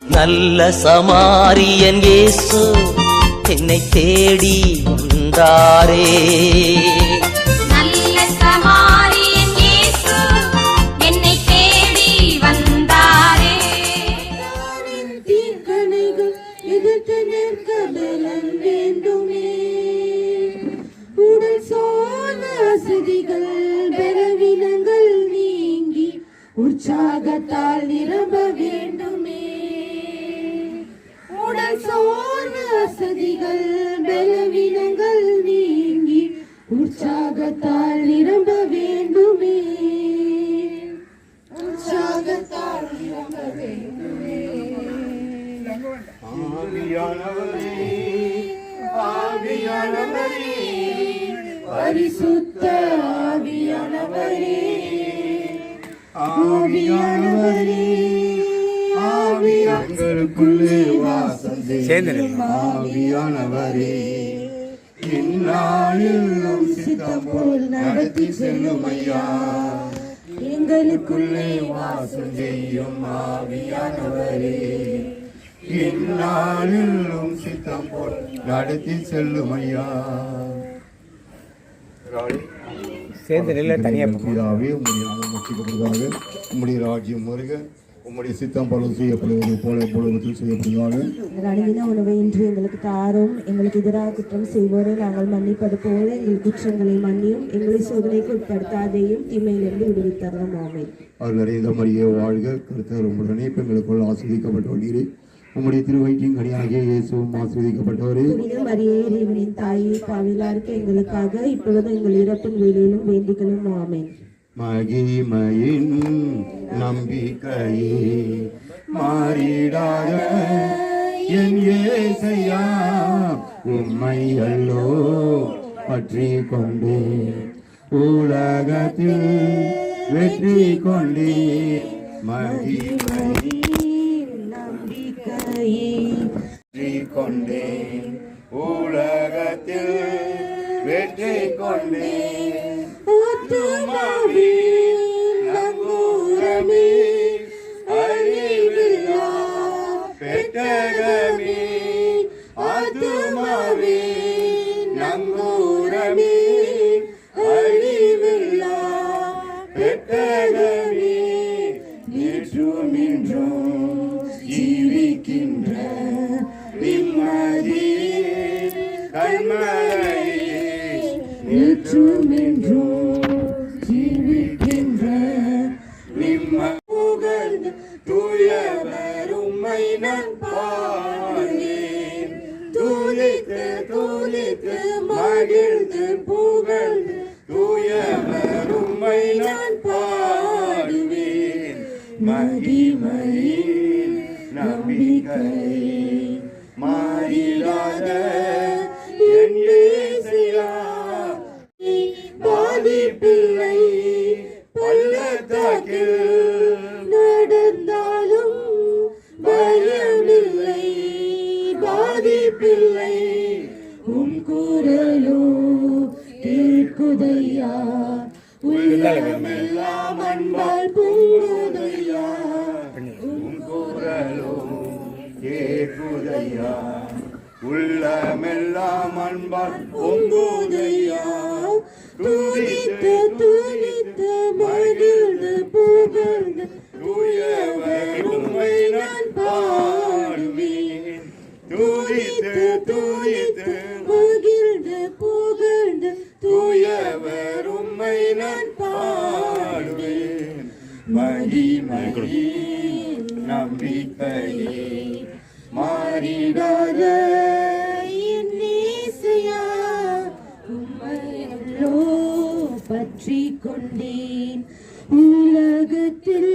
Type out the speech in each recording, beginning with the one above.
நல்ல சமாரியன் இயேசு என்னை தேடி வந்தாரே. நல்ல சமாரியன் இயேசு என்னை தேடி வந்தாரே. தீர்க்கணைகள் எதிர்த்து நிற்க பலன் வேண்டுமே. உடல் சோர்ந்த அசதிகள் பலவீனங்கள் நீங்கி உற்சாகத்தால் நிரம்ப வேண்டுமே. உடல் சோர்ந்த அசதிகள் பலவீனங்கள் நீங்கி உற்சாகத்தால் நிரம்ப வேண்டுமே. உற்சாகத்தால் நிரம்ப வேண்டுமே. ஆவியானவரே, ஆவியானவரே, பரிசுத்த ஆவியானவரே, ஆவியானவரே, எங்களுக்குள்ளே வாசம் செய்யும் ஆவியானவரே, இந்நாளிலும் சித்தம் போல் நடத்தி செல்லும் ஐயா. எங்களுக்குள்ளே வாசம் செய்யும் ஆவியானவரே, இந்நாளிலும் சித்தம் போல் நடத்தி செல்லும் ஐயா. சேர்ந்து நில தனியாக பிதாவே, உம்முடைய நாமம் மகிமைப்படுவதாக. உம்முடைய ராஜ்யம் வருக. உம்முடைய சித்தம் பல செய்யப்படுவது போல பொழுது செய்யப்படுவாங்க. அணுகின உணவை இன்று எங்களுக்கு தாரும். எங்களுக்கு எதிராக குற்றம் செய்வோரை நாங்கள் மன்னிப்பது போல எங்கள் குற்றங்களை மன்னியும். எங்களை சோதனைக்கு உட்படுத்தாதையும் தீமையிலிருந்து விடுவித்தரும். ஆமென். அவர் நிறைந்த மரியே வாழ்க. கர்த்தர் உம்முடனே பெண்களுக்குள் ஆசீர்வதிக்கப்பட்டவரே. உம்முடைய திருவயிற்றின் கனியாகிய இயேசுவும் ஆசீர்வதிக்கப்பட்டவரே. புனித மரியே, இறைவனின் தாயே, பாவிலாருக்கு எங்களுக்காக இப்பொழுது எங்கள் இறப்பின் வேளையிலும் வேண்டிகளும். ஆமென். மகிமையின் நம்பிக்கையே மாறிடாத என் இயேசையா, உம்மை அல்லோ பற்றி கொண்டே உலகத்தில் வெற்றி கொண்டே. மகிமையின் நம்பிக்கையே வெற்றி கொண்டே உலகத்தில் வெற்றி கொண்டே. நங்கூரமே அறிவில்லா பெட்டகமே, ஆத்துமாவே நங்கூரமே அறிவில்லா பெட்டகமே, நேற்றும் இன்றும் ஜீவிக்கின்ற நிம்மதி கண்மலையே, நேற்றும் இன்றும் ஜீவிக்கின்ற நிம்மதி தூயவர் உம்மை நான் பாடுவேன். துதித்து துதித்து மகிழ்ந்து புகழ்ந்து தூயவர் உம்மை நான் பாடுவேன். மகிமையின் நம்பிக்கை மாறிடாத என் இயேசையா, பாதிப்பில்லை பள்ளத்தாக்கில் நடந்தாலும் பயமில்லை, பாதிப்பில்லை உம் குரலோ கேட்குதையா. உள்ளமெல்லாம் அன்பால் பொங்குதையா, உன் குரலோ கேட்குதையா. உள்ளமெல்லாம் அன்பால் பொங்குதையா. துதித்து துதித்து மகிழ்ந்து புகழ்ந்து தூயவர் உம்மை நான் பாடுவேன். துதித்து துதித்து மகிழ்ந்து புகழ்ந்து தூயவர் உம்மை நான் பாடுவேன். மகிமையின் நம்பிக்கையே மாறிடாத என் இயேசையா, உம்மையோ பற்றி கொண்டேன். உலகத்தில்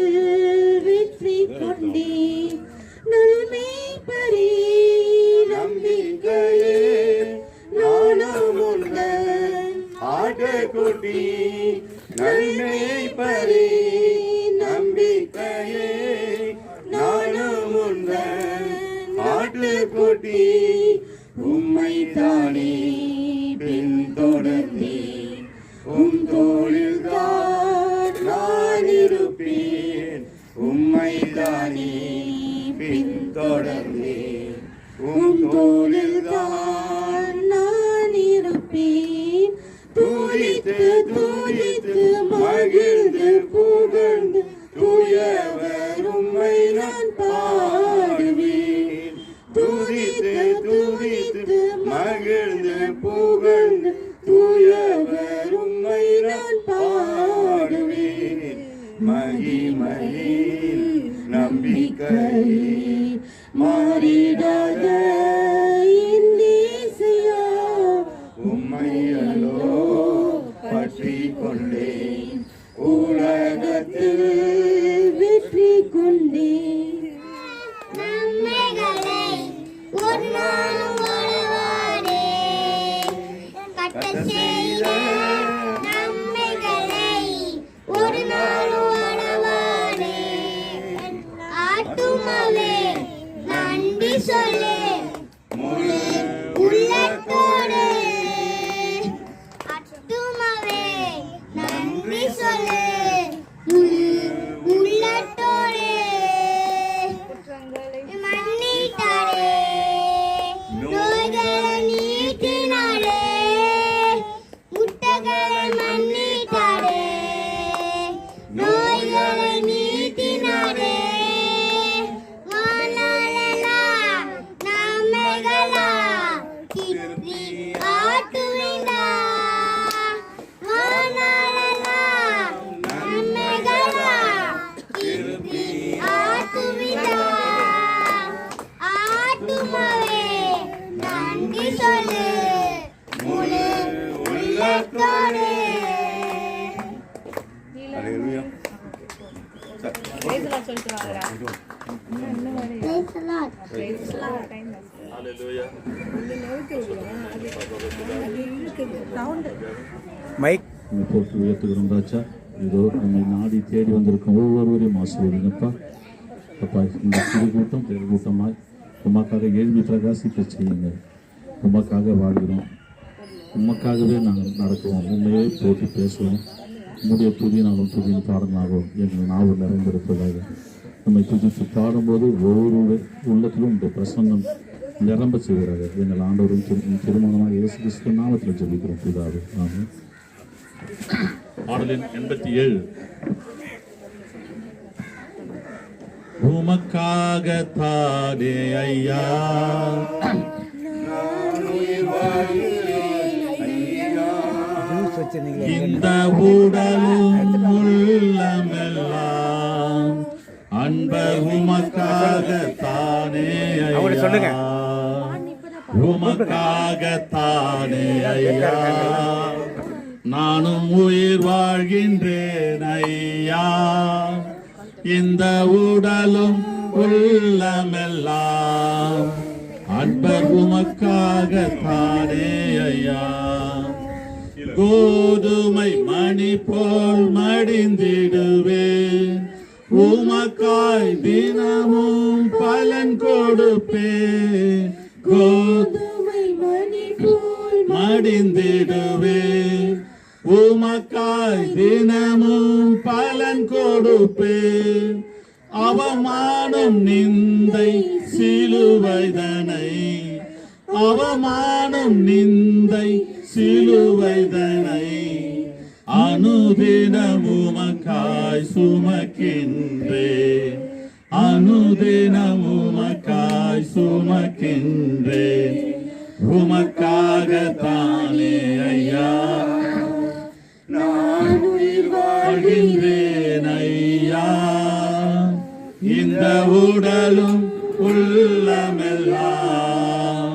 வெற்றி கொண்டேன். நன்மை பரி நம்பிக்கையே நானும் உந்தன் ஆட்டுக்குட்டி. நன்மை பரி நம்பிக்கையே நானும் உந்தன் ஆட்டுக்குட்டி. உம்மை தானே பின்தொடர்ந்தேன். உம் தோளில் தான் நான் இருப்பேன். உம்மை தானே பின் தொடர்ந்தேன் உம் தோளில் தான் நான் இருப்பேன். துதித்து துதித்து மகிழ்ந்து புகழ்ந்து தூயவர் உம்மை நான் பாடுவேன். துதித்து துதித்து மகிழ்ந்து புகழ்ந்து தூயவர் உம்மை நான் பாடுவேன். மகிமையில் நம்பிக்கையே மாறிடாத என் நேசையா, உம்மையல்லோ பற்றி கொண்டேன், உலகத்தில் வெற்றி கொண்டேன். நன்மைகளை ஒரு நாளும் வருவாரே, கட்டச் செய்த நன்மைகளை ஒரு நாளும் வருவாரே. ஆத்துமாவே நன்றி சொல்லு முழு உள்ளத்தோடு, ஆத்துமாவே நன்றி சொல்லு முழு உள்ளத்தோடு. மன்னித்தாரே, நோய்களை நீக்கினாரே, முட்டைகளை மன்னித்தாரே, நோய்களை நீக்கினாரே. வானாளலா நன்மைகளா திருப்பி ஆட்டுவிடா, வானாளலா நன்மைகளா திருப்பி ஆட்டுவிடா. ஆத்துமாவே நன்றி சொல்லு முழு உள்ளத்தோடு. அல்லேலூயா. மைக் போட்டு உயர்த்துகிறோம் ராஜா. இதோ நம்மை நாடி தேடி வந்திருக்கும் ஒவ்வொருவரையும் ஆசீர்வதிங்கப்பா. அப்பா, இந்த சிறு கூட்டம் பெரு கூட்டமாய் உமக்காக எழுதி பிரகாசிக்க செய்யுங்க. உமக்காக வாழ்கிறோம், உமக்காகவே நாங்கள் நடக்குவோம், உண்மையே போட்டு பேசுவோம். உம்முடைய துதினாலும் துதியின் பாடனாகவும் எங்கள் நாவல் நிறைந்திருப்பதாக நம்மை துதித்து பாடும்போது ஒவ்வொரு உள்ளத்திலும் இந்த பிரசன்னம் நிரம்ப செய்கிறார்கள். எங்கள் ஆண்டவரும் திருமணமாக இயேசு கிறிஸ்து நாமத்தில் ஜெபிக்கிறோம் பிதாவே, ஆமென். பாடலின் 87. உமக்காக தானே ஐயா இந்த உடலும் உள்ளமெல்லாம் அன்பர் உமக்காக தானே ஐயா, உமக்காக தானே ஐயா நானும் உயிர் வாழ்கின்றேன் ஐயா. இந்த உடலும் உள்ளமெல்லாம் அன்பர் உமக்காக தானே ஐயா. கோதுமை மணி போல் மடிந்திடுவேன், உமக்காய் தினமும் பலன் கொடுப்பேன். கோதுமை மணி போல் மடிந்திடுவேன், உமக்காய் தினமும் பலன் கொடுப்பேன். அவமானம் நிந்தை சிலுவைதனை, அவமானம் நிந்தை சிலுவைதனை அனுதினம் உமக்காய் சுமக்கின்றேன், அனுதினம் உமக்காய் சுமக்கின்றேன். உமக்காக தானே ஐயா நான் உயிர் வாழ்கின்றேன் ஐயா. இந்த உடலும் உள்ளமெல்லாம்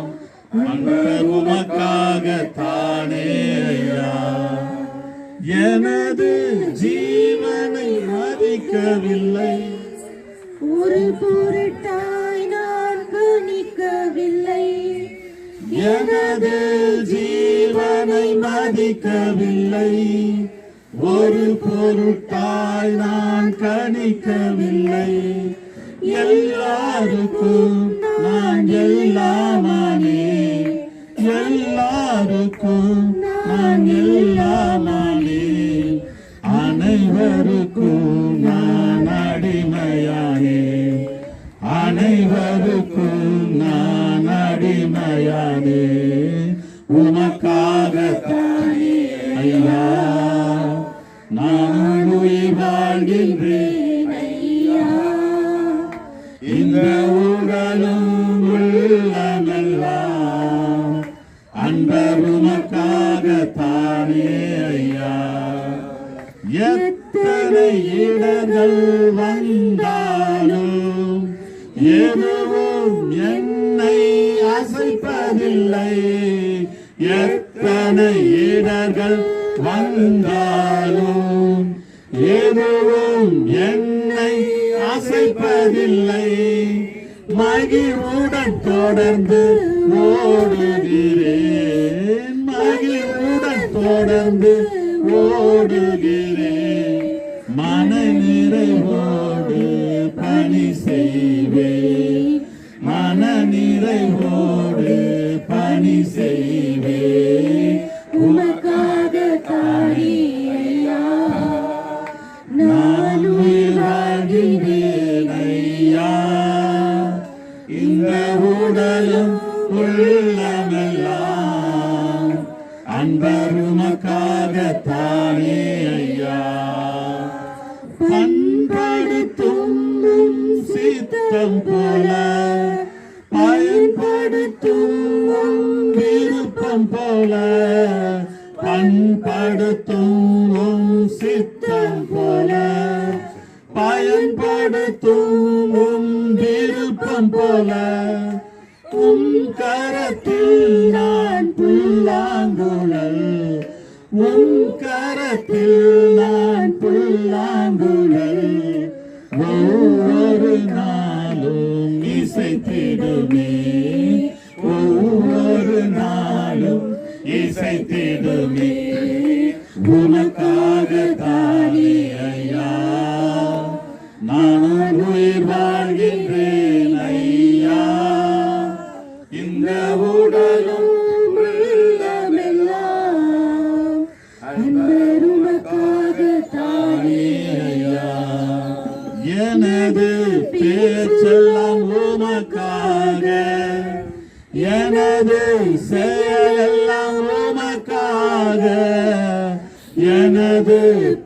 அன்பர் உமக்காக தானே ஐயா. எனது ஜீவனை மதிக்கவில்லை, ஒரு பொருட்டாய் நான் கணிக்கவில்லை. எனது ஜீவனை மதிக்கவில்லை, ஒரு பொருட்டாய் நான் கணிக்கவில்லை. எல்லாருக்கும் நான் எல்லாமானே, எல்லாருக்கும் நான் எல்லாமானே. அனைவருக்கும் நான் அடிமையானே, அனைவருக்கும் மெய்யானே உமக்காகத்தானே ஐயா நான் உயிர் வாழ்கின்றேன் ஐயா இந்த உடலும் உள்ளமெல்லாம் அன்பர் உமக்காகத்தானே ஐயா எத்தனை இடர்கள் வந்தாலும் எதுவும் என்னை அசைப்பதில்லை எத்தனை இடர்கள் வந்தாலும் எதுவும் என்னை அசைப்பதில்லை மகிழ்வுடன் தொடர்ந்து ஓடுகிறேன் மகிழ்வுடன் தொடர்ந்து ஓடுகிறேன் மன நிறைவோடு பணி செய்வேன் மன நிறைவோடு பணி செய்வேன் உமக்காக தானே ஐயா நான் உயிர் வாழ்கின்றேன் ஐயா இந்த உடலும் உள்ளமெல்லாம் அன்பர் உமக்காகத்தானே ஐயா பண்படுத்தும் சித்தம் போல பயன்படுத்தும் விருப்பம் போல பண்படுத்தும் சித்தம் போல பயன்படுத்தும் விருப்பம் போல கரத்தில் நான் புல்லாங்குழல் கரத்தில் நான் புல்லாங்குழல் ஒவ்வொரு நாளும் இசைத்திடுமே ஒவ்வொரு நாளும் இசைத்திடுமே உனக்காக தானே ஐயா நான் உயிர் வாழ்கின்றேன் ஐயா இந்த உடலும் உள்ளமெல்லாம் அன்பர் உமக்காக தானே ஐயா எனது பேச்செல்லாம் உமக்காக எனது செயலெல்லாம் உமக்காக எனது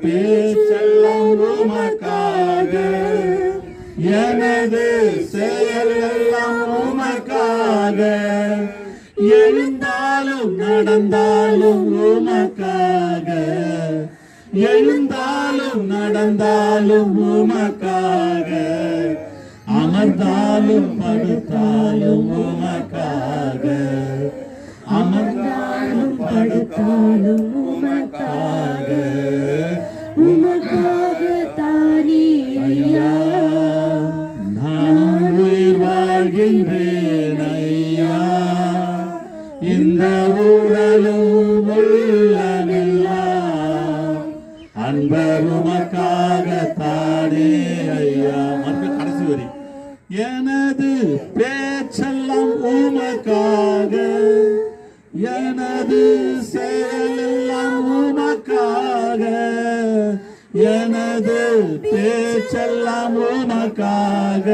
பேச்செல்லாம் உமக்காக எனது செயலெல்லாம் உமக்காக எழுந்தாலும் நடந்தாலும் உமக்காக எழுந்தாலும் நடந்தாலும் உமக்காக அமர்ந்தாலும் படுத்தாலும் உமக்காக அமர்ந்தாலும் படுத்தாலும் உமக்காக உமக்காக தானே ஐயா நான் உயிர் வாழ்கின்றேன் ஐயா இந்த உடலும் உள்ளமெல்லாம் அன்பர் உமக்காக தானே ஐயா மறுபடியும் கடைசி வரி எனது பேச்செல்லாம் உமக்காக எனது செயலெல்லாம் உமக்காக எனது பேச்செல்லாம் உமக்காக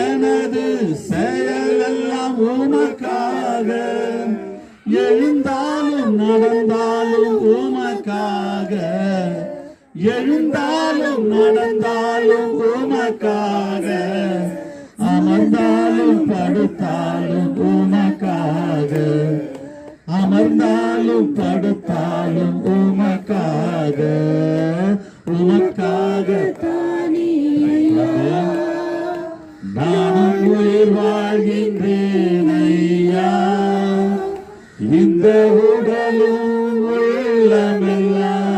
எனது செயலெல்லாம் உமக்காக எழுந்தாலும் நடந்தாலும் உமக்காக எழுந்தாலும் நடந்தாலும் உமக்காக அமர்ந்தாலும் படுத்தாலும் உமக்காக அமர்ந்தாலும் படுத்தாலும் உமக்காக உமக்காக தானே நான் உயிர் வாழ்கின்றேன் ஐயா இந்த உடலும் உள்ளமெல்லாம்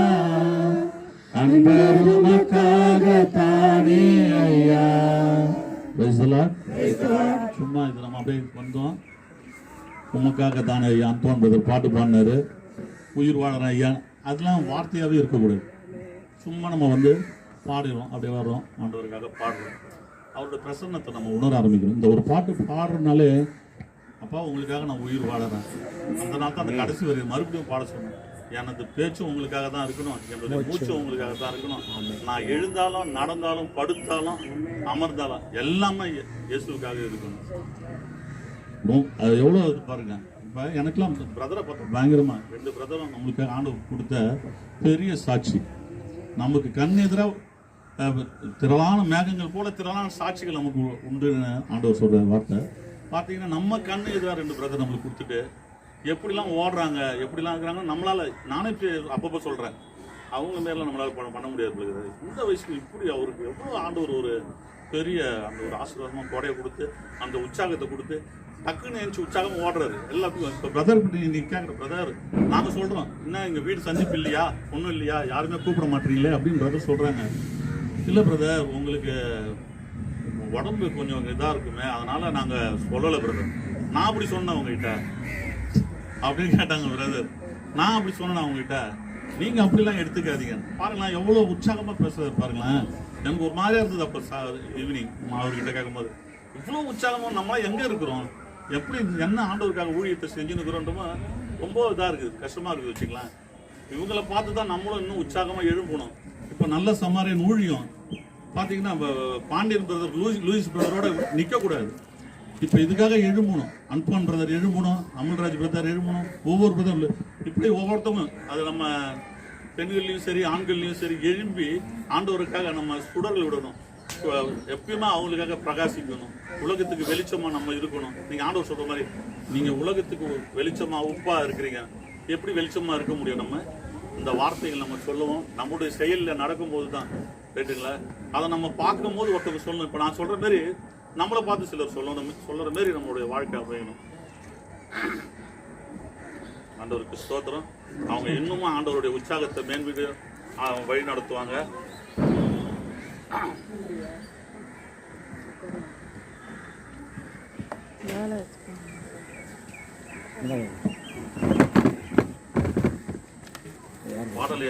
அன்பர் உமக்காக தானே ஐயா. சும்மா இது நம்ம அப்படியே வந்தோம். உமக்காக தானே ஐயா அந்தோன் பிரதர் பாட்டு பாடினாரு, உயிர் வாழற ஐயா. அதெல்லாம் வார்த்தையாகவே இருக்கக்கூடாது. சும்மா நம்ம வந்து பாடுறோம், அப்படியே வர்றோம், ஆண்டவருக்காக பாடுறோம். அவரோட பிரசன்னத்தை நம்ம உணர ஆரம்பிக்கிறோம். இந்த ஒரு பாட்டு பாடுறதுனாலே அப்பா உங்களுக்காக நான் உயிர் வாழறேன். அந்த நாள் தான் அந்த கடைசி வரை மறுபடியும் பாட சொன்னேன். எனது பேச்சும் உங்களுக்காக தான் இருக்கணும், என்னுடைய மூச்சும் உங்களுக்காக தான் இருக்கணும். நான் எழுந்தாலும் நடந்தாலும் படுத்தாலும் அமர்ந்தாலும் எல்லாமே இயேசுவுக்காக இருக்கணும். அது எவ்வளோ இது பாருங்க. இப்போ எனக்கெல்லாம் பிரதரை பார்த்தோம் பயங்கரமா, 2 பிரதரும் நம்மளுக்கு ஆண்டவர் கொடுத்த பெரிய சாட்சி. நமக்கு கண் எதிராக திரளான மேகங்கள் போல திரளான சாட்சிகள் நமக்கு உண்டுன்னு ஆண்டவர் சொல்ற வார்த்தை. பார்த்தீங்கன்னா நம்ம கண் எதிராக 2 பிரதர் நம்மளுக்கு கொடுத்துட்டு எப்படிலாம் ஓடுறாங்க, எப்படிலாம் இருக்கிறாங்க. நம்மளால நானே அப்பப்போ சொல்றேன், அவங்க மேல நம்மளால பண்ண முடியாது. இந்த வயசுக்கு இப்படி அவருக்கு எவ்வளோ ஆண்டவர் ஒரு பெரிய அந்த ஒரு ஆசீர்வாதமாக கொடையை கொடுத்து அந்த உற்சாகத்தை கொடுத்து டக்குன்னு நினைச்சு உற்சாகம் ஓடுறாரு எல்லாத்துக்கும். இப்போ பிரதர் நீங்க கேட்குற பிரதர், நாங்கள் சொல்றோம் என்ன எங்கள் வீடு சந்திப்பு இல்லையா, ஒன்றும் இல்லையா, யாருமே கூப்பிட மாட்டீங்களே அப்படின்னு பிரதர் சொல்றாங்க. இல்லை பிரதர், உங்களுக்கு உடம்பு கொஞ்சம் இதாக இருக்குமே, அதனால நாங்கள் சொல்லலை பிரதர். நான் அப்படி சொன்னேன் உங்ககிட்ட அப்படின்னு கேட்டாங்க பிரதர். நான் அப்படி சொன்னேன் அவங்ககிட்ட, நீங்க அப்படிலாம் எடுத்துக்காதீங்க. பாருங்களேன் எவ்வளோ உற்சாகமா பேசுறது பாருங்களேன். எனக்கு ஒரு மாதிரியா இருந்தது அப்போ ஈவினிங் அவர்கிட்ட கேட்கும்போது, இவ்வளோ உற்சாகமா நம்மளாம் எங்க இருக்கிறோம், எப்படி என்ன ஆண்டவருக்காக ஊழியத்தை செஞ்சுன்னுக்குறோன்றமோ ரொம்ப இதாக இருக்குது, கஷ்டமா இருக்குது வச்சுக்கலாம். இவங்களை பார்த்து தான் நம்மளும் இன்னும் உற்சாகமா எழும்பணும். இப்போ நல்ல சமாரியன் ஊழியம் பார்த்தீங்கன்னா பாண்டியன் பிரதர் லூயிஸ் பிரதரோட நிற்கக்கூடாது. இப்போ இதுக்காக எழும்பணும், அன்பான் பிரதர் எழும்பணும், அமல்ராஜ் பிரதர் எழும்பணும், ஒவ்வொரு பிரதர் இப்படி ஒவ்வொருத்தவங்க அது நம்ம பெண்கள்லையும் சரி ஆண்கள்லையும் சரி எழும்பி ஆண்டவருக்காக நம்ம சுடர்கள் விடணும். எப்பயுமே அவங்களுக்காக பிரகாசிக்கணும், உலகத்துக்கு வெளிச்சமா நம்ம இருக்கணும். நீங்க ஆண்டவர் சொல்ற மாதிரி நீங்க உலகத்துக்கு வெளிச்சமா உப்பா இருக்கிறீங்க, எப்படி வெளிச்சமா இருக்க முடியும்? நம்ம இந்த வார்த்தைகள் நம்ம சொல்லுவோம், நம்முடைய செயலில் நடக்கும்போது தான் ரைட்டுங்களா. அதை நம்ம பார்க்கும் போது ஒருத்தவங்க சொல்லணும். இப்போ நான் சொல்ற மாதிரி நம்மளை பார்த்து சிலர் சொல்லுற மாதிரி நம்மளுடைய வாழ்க்கை அமையணும். ஆண்டவருக்கு ஸ்தோத்திரம். அவங்க இன்னும் ஆண்டவருடைய உற்சாகத்தை மேன்மீது வழி நடத்துவாங்க. பாடல்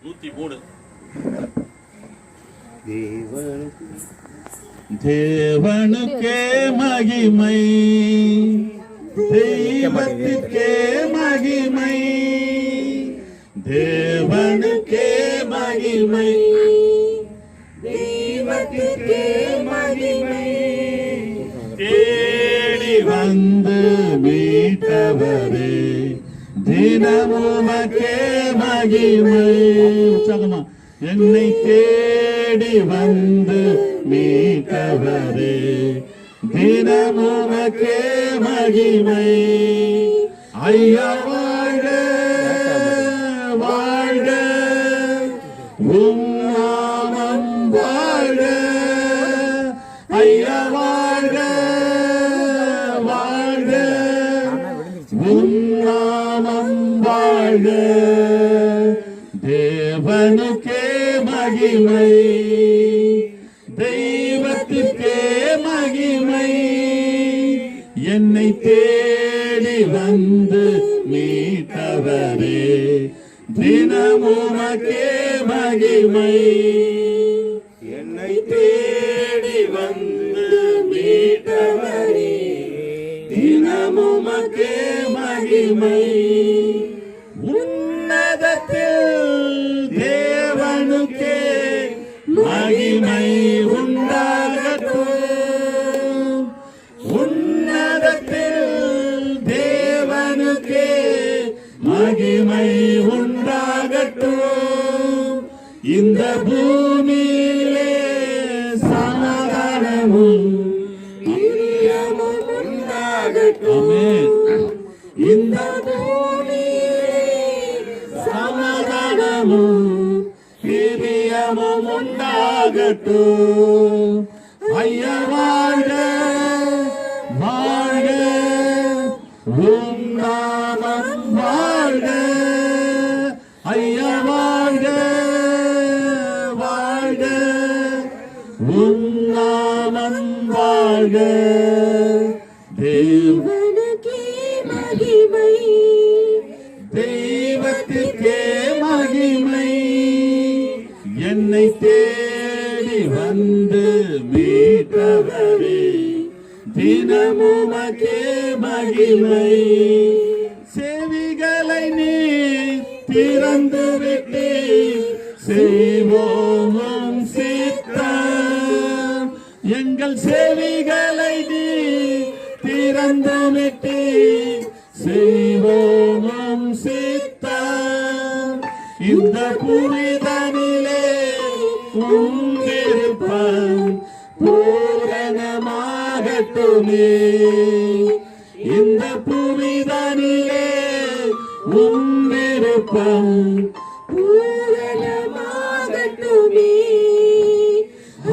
103. தேவனுக்கே மகிமை, தெய்வத்துக்கே மகிமை, தேவனுக்கே மகிமை, தெய்வத்துக்கே மகிமை, தேடி வந்து மீட்டவரே தினமுமக்கே மகிமை. உற்சாகமா, என்னை தேடி வந்து மீட்டவரே தினமுமக்கே மகிமை. ஐயா வாழ்க வாழ்க, உம் நாமம் வாழ்க. ஐயா வாழ்க வாழ்க, உம் நாமம் வாழ்க. தேவனுக்கே மகிமை, தெய்வத்திற்கே மகிமை, என்னை தேடி வந்து மீட்டவரே தினமுமக்கே மகிமை. என்னை தேடி வந்து மீட்டவரே தினமுமக்கே மகிமை. உன்னதத்தில் தேவனுக்கே மகிமை உண்டாகட்டும், உன்னதத்தில் தேவனுக்கே மகிமை உண்டாகட்டும். இந்த பூமியிலே சமாதானமும் உண்டாகட்டும். இந்த பூமியிலே சமாதானமும் பிரியமும் உண்டாகட்டும். ஐயா வாழ்க வாழ்க, உம் நாமம் வாழ்க. ஐயா வாழ்க வாழ்க, உம் நாமம் வாழ்க. தேவனுக்கே மகிமை, தெய்வத்துக்கே மகிமை, என்னை தேடி வந்து மீட்டவரே தினமுமக்கே மகிமை. செவிகளை நீ திறந்து விட்டு செய்வோம் சித்தம், எங்கள் செவிகளை நீ திறந்து விட்டு செய்வோம் சித்தம். இந்த புனிதனிலே உம் விருப்பம் பூரணமாகட்டுமே. இந்த புனிதனிலே உம் விருப்பம் பூரணமாகட்டுமே.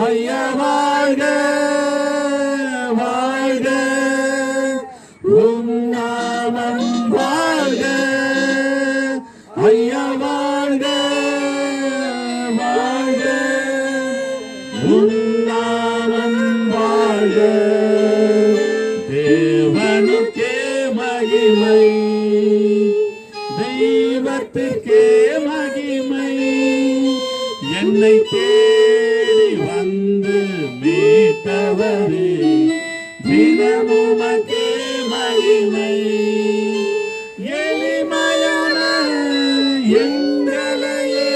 ஐயா வாழ்க வாழ்க உம் நாமம் வாழ்க. ஐயா வாழ்க வாழ்க உம் நாமம் வாழ்க. தேவனுக்கே மகிமை, தெய்வத்துக்கே மகிமை. என்னை தேடி வந்து மீட்டவரே தினமுமக்கே மகிமை. எளிமையான எங்களையே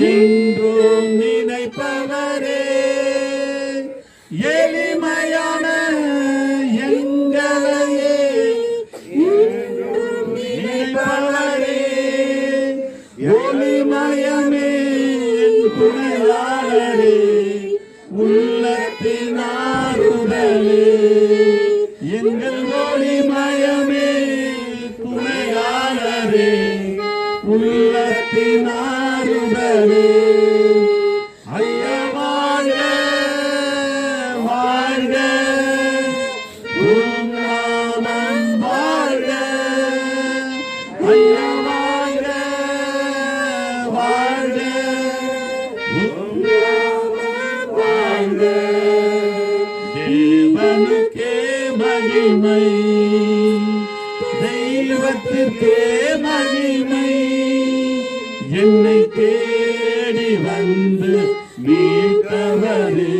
என்றும் நினைப்பவரே. எளிமையான எங்களையே என்றும் நினைப்பவரே. ஒளிமயமே துணையாளரே, உள்ளத்தின் ஆறுதலே. எங்கள் ஒளிமயமே துணையாளரே, உள்ளத்தின் ஆறுதலே. ஐயா வாழ்க வாழ்க உம் நாமம் வாழ்க. ஐயா வாழ்க வாழ்க உம் நாமம் வாழ்க. தேவனுக்கே மகிமை, தெய்வத்திற்கே மகிமை. என்னை தேடி வந்து மீட்டவரே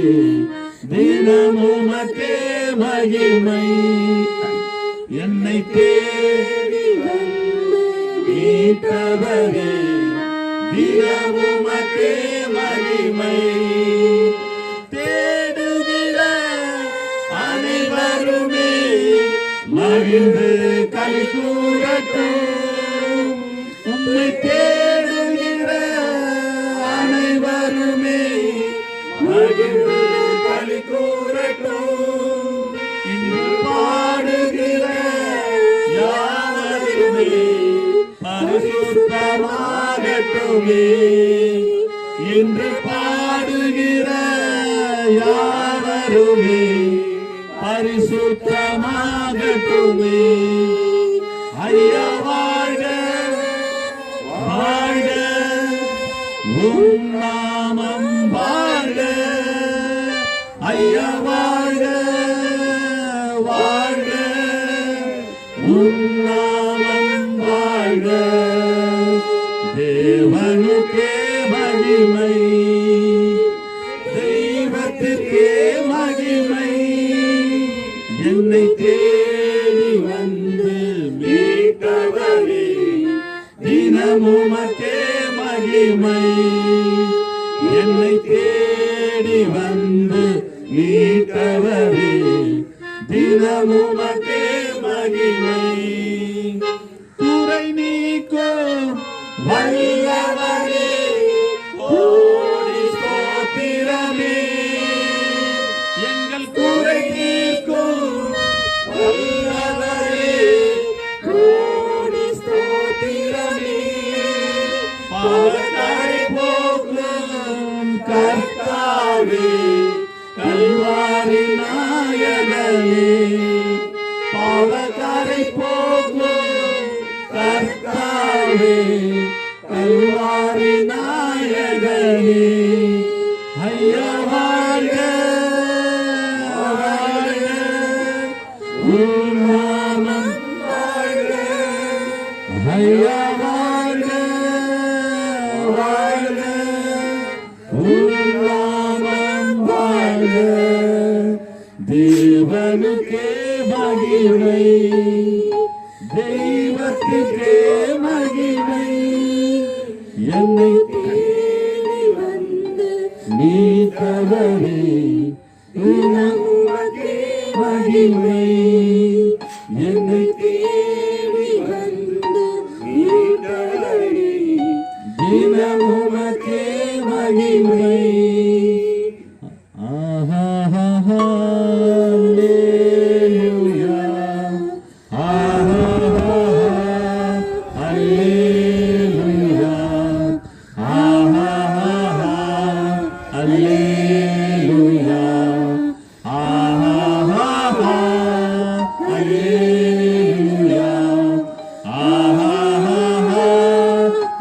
தினமுமக்கே மகிமை. என்னை தேடி வந்து மீட்டவரே தினமுமக்கே மகிமை. தேடுகிற அனைவருமே மகிழ்ந்து களி கூறட்டும். உம்மை தேடுகிற அனைவருமே மகிழ்ந்து களி கூறட்டும். இன்று பாடுகிற யாவருமே பரிசுத்தமாகட்டுமே. இன்று பாடுகிற யாவருமே பரிசுத்தமாகட்டுமே. ஐயா வாழ்க வாழ்க உம் நாமம் வாழ்க. ஐயா வாழ்க வாழ்க உம் நாமம் வாழ்க. தேவனுக்கே மகிமை, தெய்வத்திற்கே மகிமை. என்னை தேடி வந்து மீட்டவரே தினமுமக்கே மகிமை. என்னை தேடி வந்து மீட்டவரே தினமுமக்கே மகிமை. குறை நீக்கும் வல்லவரே கோடி ஸ்தோத்திரமே. எங்கள் குறை நீக்கும் வல்லவரே கோடி ஸ்தோத்திரமே. பாவக்கரை போக்கும் கர்த்தாவே கல்வாரி நாயகனே. பாவக்கரை போக்கும் கர்த்தாவே கல்வாரி நாயகனே. ஐயா வாழ்க வாழ்க உம் நாமம் வாழ்க. ஐயா வாழ்க வாழ்க உம் நாமம் வாழ்க. தேவனுக்கே மகிமை, தெய்வத்துக்கே மகிமை. என்னை தேடி வந்து மீட்டவரே தினமுமக்கே மகிமை. என்னை தேடி வந்து மீட்டவரே, தினம் உமக்கே மகிமை. ஹல்லேலூயா, ஹல்லேலூயா, ஹல்லேலூயா,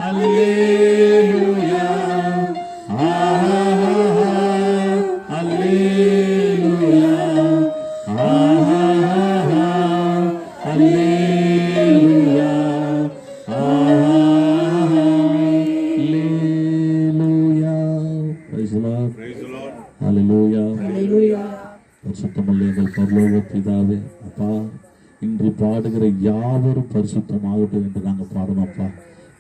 ஹல்லேலூயா, ஹல்லேலூயா, ஹல்லேலூயா, ஹல்லேலூயா, ஹல்லேலூயா. Praise the Lord. Hallelujah. பரிசுத்தமுள்ள எங்கள் பரலோக பிதாவே, அப்பா இன்று பாடுகிற யாவரும் பரிசுத்தமாகட்டும் என்று நாங்கள் பாடணும் அப்பா.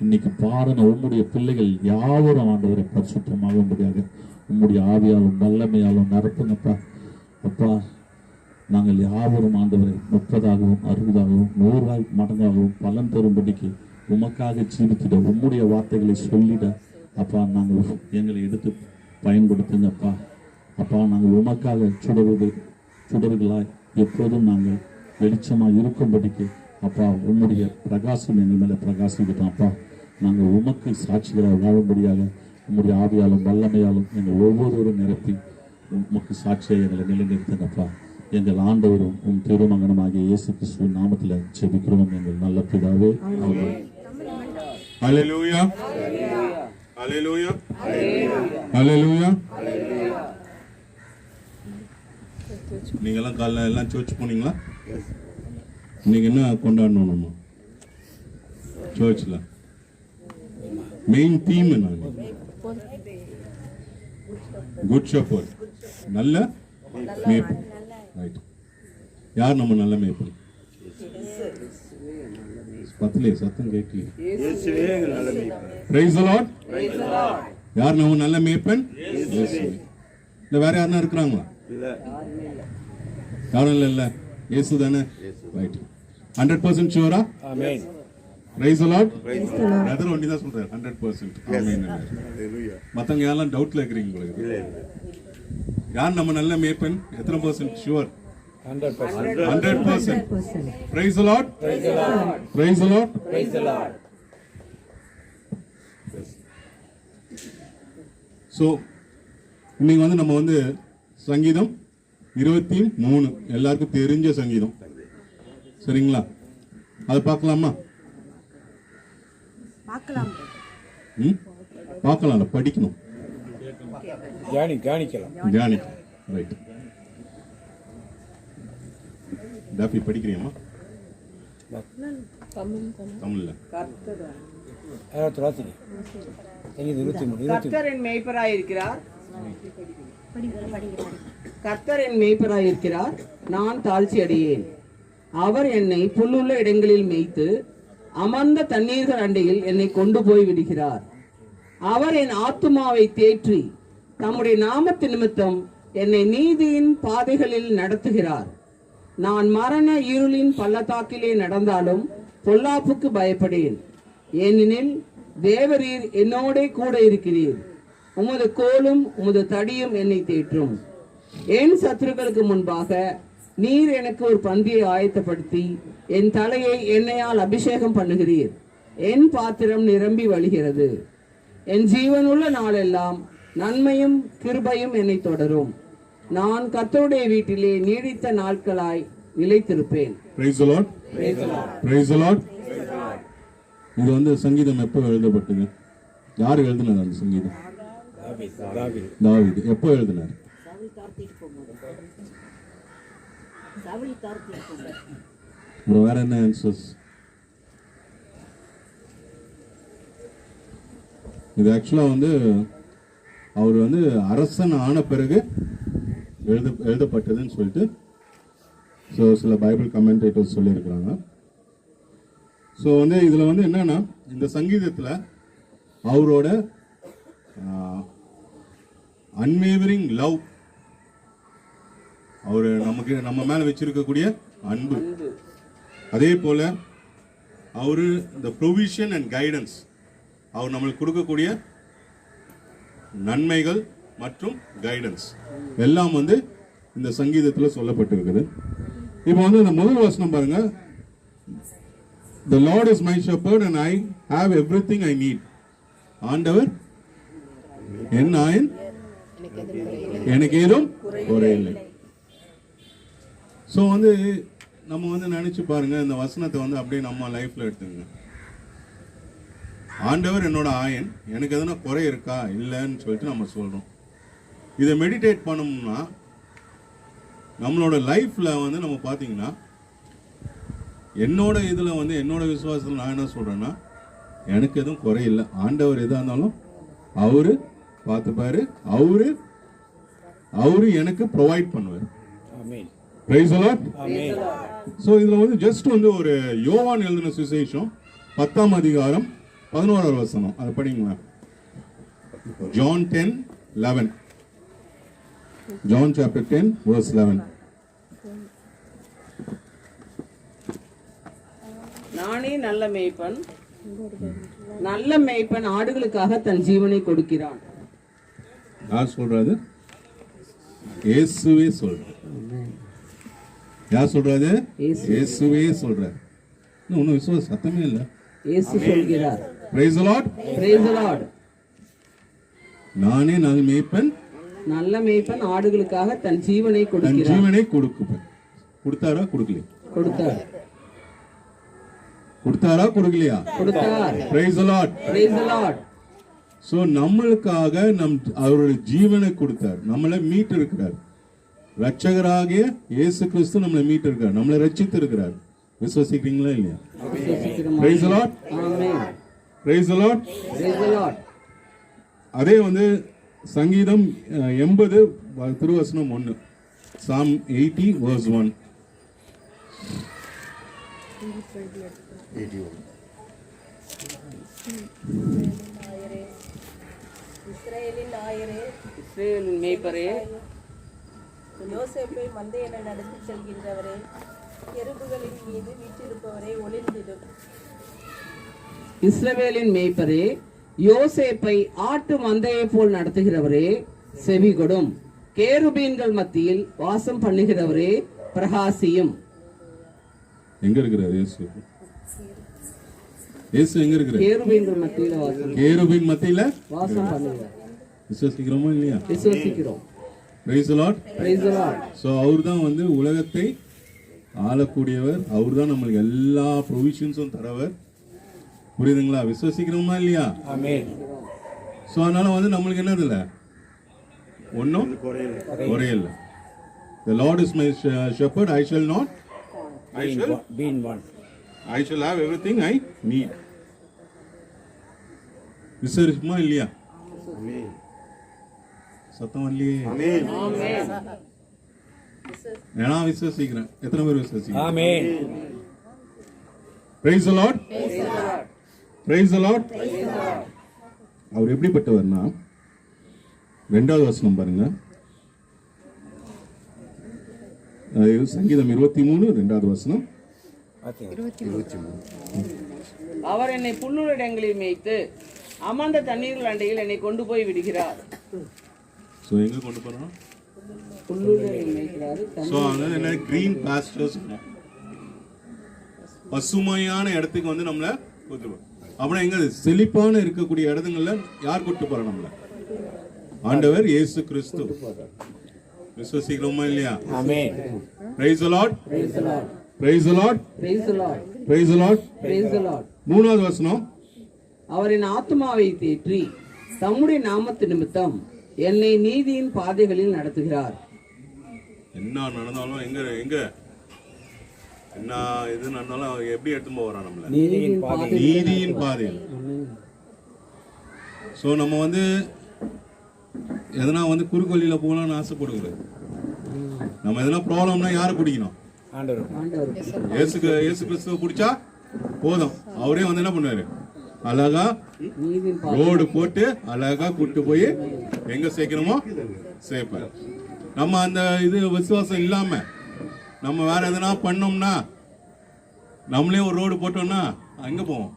இன்னைக்கு பாடின உம்முடைய பிள்ளைகள் யாவரும் ஆண்டவரை பரிசுத்தமாகும்படியாக உம்முடைய ஆவியாலும் வல்லமையாலும் நிரப்புங்கப்பா. அப்பா நாங்கள் யாவரும் ஆண்டவரை 30ஆகவும் 60ஆகவும் 100 மடங்காகவும் பலன் தரும்படிக்கு உமக்காக ஜீவித்திட உம்முடைய வார்த்தைகளை சொல்லிட அப்பா நாங்கள் எங்களை எடுத்து பயன்படுத்துங்கப்பா. அப்பா நாங்கள் உமக்காக சுடர்களாய் எப்போதும் நாங்கள் வெளிச்சமாக இருக்கும்படிக்கு அப்பா உம்முடைய பிரகாசம் எங்கள் மேலே பிரகாசிக்கிட்டோம் அப்பா. நாங்கள் உமக்கு சாட்சிகளாக வாழும்படியாக உம்முடைய ஆவியாலும் வல்லமையாலும் எங்கள் ஒவ்வொருவரும் நிரப்பி உமக்கு சாட்சியை எங்களை நிலைநிறுத்தினப்பா. எங்கள் ஆண்டவரும் உம் திருமகனமாகிய இயேசு கிறிஸ்துவின் நாமத்தில் ஜெபிக்கிறோம் எங்கள் நல்ல பிதாவே. ஆமென். Hallelujah. Hallelujah. Hallelujah. நீங்கெல்லாம் காலைல எல்லாம் சர்ச் போனீங்களா? இன்னைக்கு என்ன கொண்டாடணும் நம்ம சர்ச்சில்? மெயின் தீம் என்ன? குட் ஷெப்பர்ட், நல்ல மேய்ப்பன். ரைட். யார் நம்ம நல்ல மேய்ப்பன்? பத்திலே சத்தம் கேட்கல. Praise the Lord. யார் நம்ம நல்ல மேய்ப்பன்? இல்ல வேற யாருன்னா இருக்கிறாங்களா? யாரும் இல்ல, இயேசு தானே. ரைட். 100% ஷூரா? Amen. Praise the Lord. Brother ஒண்டி தான் சொல்றாரு 100%. ஆமென். மத்தவங்க யாரெல்லாம் டவுட்ல இருக்கிறீங்க உங்களுக்கு? யார் நம்ம நல்ல மேய்ப்பன்? எத்தனை % sure? 100%. 100%. Praise the Lord. Praise the Lord. Praise the Lord. Praise the Lord. So இன்னைக்கு வந்து நம்ம வந்து சங்கீதம் 23 எல்லாருக்கும் தெரிஞ்ச சங்கீதம், சரிங்களா? அது பார்க்கலாமா? பார்க்கலாம், படிக்கணும், தியானிக்கலாம். ரைட். டாபி படிக்கிறியம்மா? தமிழ்ல கர்த்தர் என் மேய்ப்பராயிருக்கிறார், கர்த்தர் என் மேய்ப்பராயிருக்கிறார், நான் தாழ்ச்சி அடையேன். அவர் என்னை புல்லுள்ள இடங்களில் மேய்த்து அமர்ந்த தண்ணீர்கள் அண்டையில் என்னை கொண்டு போய் விடுகிறார். அவர் என் ஆத்துமாவை தேற்றி தம்முடைய நாமத்து நிமித்தம் என்னை நீதியின் பாதைகளில் நடத்துகிறார். நான் மரண இருளின் பள்ளத்தாக்கிலே நடந்தாலும் பொல்லாப்புக்கு பயப்படேன், ஏனெனில் தேவரீர் என்னோட கூட இருக்கிறீர். உமது கோலும் உமது தடியும் என்னை தேற்றும். என் சத்துருக்களுக்கு முன்பாக நீர் எனக்கு ஒரு பந்தியை ஆயத்தப்படுத்தி என் தலையை எண்ணெயால் அபிஷேகம் பண்ணுகிறீர். என் பாத்திரம் நிரம்பி வழிகிறது. என் ஜீவனுள்ள நாளெல்லாம் நன்மையும் கிருபையும் என்னை தொடரும். நான் கர்த்தருடைய வீட்டிலே நீடித்த நாட்களாய் நிலைத்திருப்பேன். Praise the Lord. Praise the Lord. இது வந்து சங்கீதம் எப்போ எழுதப்பட்டது? யார் எழுதினார் அந்த சங்கீதம்? தாவீது. எப்போ எழுதினார்? வேற என்ன ஆன்சர்ஸ்? இது ஆக்சுவலா வந்து அவர் வந்து அரசன் ஆன பிறகு எழுதப்பட்டதுன்னு சொல்லிட்டு சில பைபிள் கமெண்டேட்டர்ஸ் சொல்லியிருக்கிறாங்க. ஸோ வந்து இதில் வந்து என்னன்னா, இந்த சங்கீதத்தில் அவரோட அன்வேவரிங் லவ், அவர் நம்ம மேலே வச்சிருக்கக்கூடிய அன்பு, அதே போல அவரு இந்த ப்ரொவிஷன் அண்ட் கைடன்ஸ், அவர் நம்மளுக்கு கொடுக்கக்கூடிய நன்மைகள் மற்றும் கைடன்ஸ் எல்லாம் வந்து இந்த சங்கீதத்தில் சொல்லப்பட்டிருக்குது. இப்போ வந்து இந்த முதல் வசனம் பாருங்க, The Lord is my shepherd and I have everything I need. ஆண்டவர் என் நாயன், எனக்கு ஏதும் குறையில்லை. ஸோ வந்து நம்ம வந்து நினைச்சு பாருங்க, இந்த வசனத்தை வந்து அப்படியே நம்ம லைஃப்ல எடுத்துங்க. ஆண்டவர் என்னோட ஆயன், எனக்கு எதனா குறை இருக்கா இல்லைன்னு சொல்லிட்டு நம்ம சொல்றோம். இதை மெடிடேட் பண்ணோம்னா நம்மளோட லைஃப்ல வந்து நம்ம பார்த்தீங்கன்னா, என்னோட இதுல வந்து என்னோட விசுவாசத்தில் நான் என்ன சொல்றேன்னா, எனக்கு எதுவும் குறையில்லை. ஆண்டவர் எதா இருந்தாலும் அவரு பார்த்துப்பாரு, அவரு எனக்கு ப்ரொவைட் பண்ணுவார். Price the Lord. ஸோ இதுல வந்து ஜஸ்ட் வந்து ஒரு யோவான் எழுதின சுவிசேஷம் 10ஆம் அதிகாரம் 11வது வசனம், அதை படிங்களா? John 10:11. John chapter 10 verse 11. நானே நல்ல மேய்ப்பன், நல்ல மேய்ப்பன் ஆடுகளுக்காக தன் ஜீவனை கொடுக்கிறான். யார் சொல்றாரு? இயேசுவே சொல்றாரு. யார் சொல்றாரு? இயேசுவே சொல்றாரு. இன்னும் விசுவாச சத்தமே இல்ல. இயேசு சொல்கிறார். Praise the Lord. Praise the Lord. நானே நல்ல மேய்ப்பன், நல்ல மேய்ப்பன் ஆடுகளுக்காக தன் ஜீவனை கொடுக்கிறான். தன் ஜீவனை கொடுப்பேன். கொடுத்தாரா கொடுக்கலையா? கொடுத்தார். கொடுத்தாரா கொடுக்கலையா? கொடுத்தார். Praise the Lord. Praise the Lord. So நம்மளுக்காக அவருடைய ஜீவனை கொடுத்தார், நம்மளை மீட்டு இருக்கிறார். ரட்சகராகிய இயேசு கிறிஸ்து நம்மளை மீட்டு இருக்கிறார், நம்மளை ரட்சித்து இருக்கிறார். விசுவாசிக்கிறீங்களா இல்லையா? Praise the Lord. Amen. Praise the Lord. Praise the Lord. அதே வந்து சங்கீதம் 80 திருவசனம் 1, Psalm 80 verse 1. இஸ்ரவேலின் மேய்ப்பரே, யோசேப்பை மந்தையென நடத்தி செல்கின்றவரே, எறும்புகளின் மீது வீற்றிருப்பவரே ஒளிந்திடும். இஸ்ரவேலின் மேய்ப்பரே, யோசேப்பை ஆட்டு மந்தையை போல் நடத்துகிறவரே செவி கொடும். கேருபீன்கள் மத்தியில் வாசம் பண்ணுகிறவரே பிரகாசியும். எங்க இருக்கிறார் இயேசு? இயேசு எங்க இருக்கிறார்? கேருபீன்கள் மத்தியில வாசம். கேருபீன் மத்தியில வாசம் பண்ணுகிறார். விசுவாசிக்கிறோமா இல்லையா? விசுவாசிக்கிறோம். Praise the Lord. Praise the Lord. So அவர்தான் வந்து உலகத்தை ஆளக்கூடியவர், அவர்தான் நம்மளுக்கு எல்லா ப்ரொவிஷன்ஸும் தரவர். புரியுதுங்களா? விசுவாசிக்கிறோமா இல்லையா? ஆமென். சோ அதனால வந்து நம்மளுக்கு என்னது இல்ல, ஒன்னும் குறையில்லை. The Lord is my shepherd, I shall not, I shall have everything I need. விசுவாசிக்குமா இல்லையா? சத்தம் இல்லையே. ஏன்னா விசுவாசிக்கிறேன். எத்தனை பேர் விசுவாசிக்கிறேன்? ஆமென். Praise the Lord. Praise the Lord. அவர் எப்படிப்பட்டவர்னா, 2வது வசனம் பாருங்க. சங்கீதம் 23 2வது வசனம். அவர் என்னை புல்லுள்ள இடங்களில் மேய்த்து அமர்ந்த தண்ணீர்கள் அண்டையில் என்னை கொண்டு போய் விடுகிறார். சோ எங்க கொண்டு போறோம்? புல்லுள்ள மேய்க்கிறார். சோ அங்க என்ன, கிரீன் பாஸ்டர்ஸ், பசுமையான இடத்துக்கு வந்து நம்மள கூட்டிட்டு. அப்புறம் எங்க செழிப்பான இருக்கக்கூடிய இடங்கள்ல யார் கூட்டிட்டு போறோம் நம்மள? ஆண்டவர் இயேசு கிறிஸ்து. விசுவாசிக்கிறோமா இல்லையா? ஆமென். Praise the Lord. Praise the Lord. Praise the Lord. Praise the Lord. Praise the Lord. Praise the Lord. 3வது வசனம். அவரின் ஆத்துமாவை தேற்றி தம்முடைய நாமத்து நிமித்தம் என்னை நீதியின் பாதைகளில் நடத்துகிறார். என்ன நடந்தாலும் எங்க என்ன இது நடந்தாலும் எப்படி எடுத்து போறான் நம்மள? நீதியின் பாதையில். சோ நம்ம வந்து எதனா வந்து குறுக்கோலியில போகலாம்னு ஆசைப்படுகிறது. நம்ம எதனா ப்ராப்ளம்னா யாரை பிடிக்கணும்? ஆண்டவர். இயேசு கிறிஸ்துவ பிடிச்சா போதும். அவரே வந்து என்ன பண்ணுவாரு, அழகா நீதியின் பாதை. ரோடு போட்டு அழகா கூட்டு போய் எங்க சேர்க்கணுமோ சேர்ப்பாரு. நம்ம அந்த இது விசுவாசம் இல்லாம நம்ம வேற எதனா பண்ணோம்னா நம்மளே ஒரு ரோடு போட்டோம்னா எங்கே போவோம்?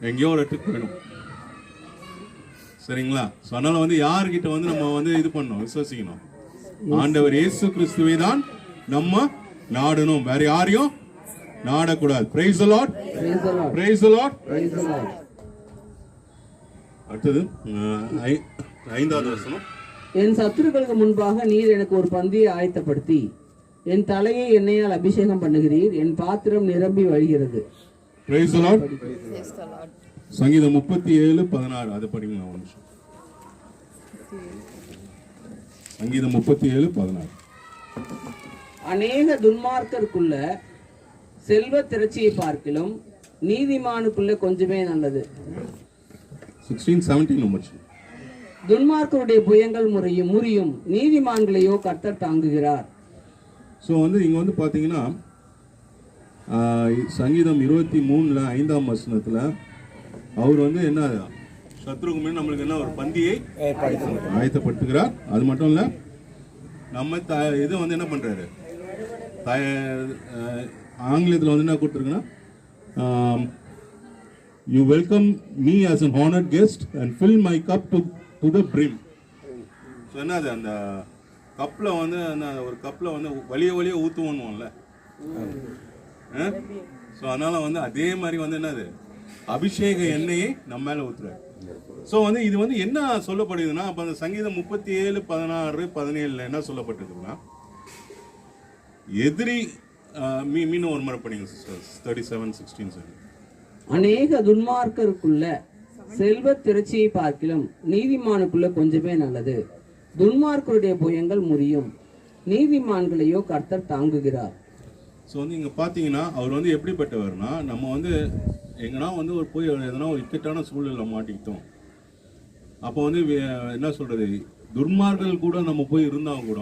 எங்கேயோ ஒரு இடத்துக்கு போயிடும். சரிங்களா? ஸோ அதனால் வந்து யார்கிட்ட வந்து நம்ம வந்து இது பண்ணணும், விசுவசிக்கணும். ஆண்டவர் இயேசு கிறிஸ்துவை தான் நம்ம நாடணும், வேற யாரையும் நாடக்கூடாது. Praise the Lord. Praise the Lord. அடுத்தது 5வது வசனம். என் சத்துருக்களுக்கு முன்பாக நீர் எனக்கு ஒரு பந்தியை ஆயத்தப்படுத்தி என் தலையை எண்ணெயால் அபிஷேகம் பண்ணுகிறீர், என் பாத்திரம் நிரம்பி வழிகிறது. Praise the Lord. சங்கீதம் 37:16 அதை படிங்க ஒரு நிமிஷம். சங்கீதம் 37:16. அநேக துன்மார்க்கருக்குள்ள செல்வ திரட்சியை பார்க்கிலும் நீதிமானுக்குள்ள கொஞ்சமே நல்லது. 16:17 முடிச்சு. துன்மார்க்கருடைய புயங்கள் முறியும், நீதிமான்களையோ கர்த்தர் தாங்குகிறார். ஸோ வந்து இங்கே வந்து பார்த்தீங்கன்னா சங்கீதம் 23 5ஆம் வசனத்தில் அவர் வந்து என்ன சத்ருக்கு முன்னாடி நம்மளுக்கு என்ன ஒரு பந்தியை ஆயத்தப்படுத்துகிறார். அது மட்டும் இல்லை, நம்ம இது வந்து என்ன பண்ணுறாரு, ஆங்கிலத்தில் வந்து என்ன கொடுத்துருக்குன்னா, you welcome me as an honoured guest and fill my cup to the brim. So என்னது அந்த கப்பில் வந்து ஒரு கப்பில் வந்து வலிய ஊற்றுவோன்னுவோம்ல. ஸோ அதனால் வந்து அதே மாதிரி வந்து என்னது அபிஷேக எண்ணெயை நம்ம மேலே ஊற்றுறாரு. ஸோ வந்து இது வந்து என்ன சொல்லப்படுதுன்னா, அப்போ அந்த சங்கீதம் 37:16-17 என்ன சொல்லப்பட்டிருக்குன்னா, எதிரி மீன் ஒரு முறை படிங்க சிஸ்டர். 37:16. அநேக துன்மார்க்கருக்குள்ள செல்வ திரட்சியை பார்க்கிலும் நீதிமானுக்குள்ள கொஞ்சமே நல்லது. துன்மார்க்கருடைய புயங்கள் முறியும், நீதிமான்களையோ கர்த்தர் தாங்குகிறார். ஸோ வந்து இங்கே பார்த்தீங்கன்னா அவர் வந்து எப்படிப்பட்டவர்னா, நம்ம வந்து எங்கன்னா வந்து ஒரு போய் எதனா ஒரு இக்கட்டான சூழ்நிலை மாட்டிக்கிட்டோம், அப்போ வந்து என்ன சொல்கிறது, துன்மார்கள் கூட நம்ம போய் இருந்தால் கூட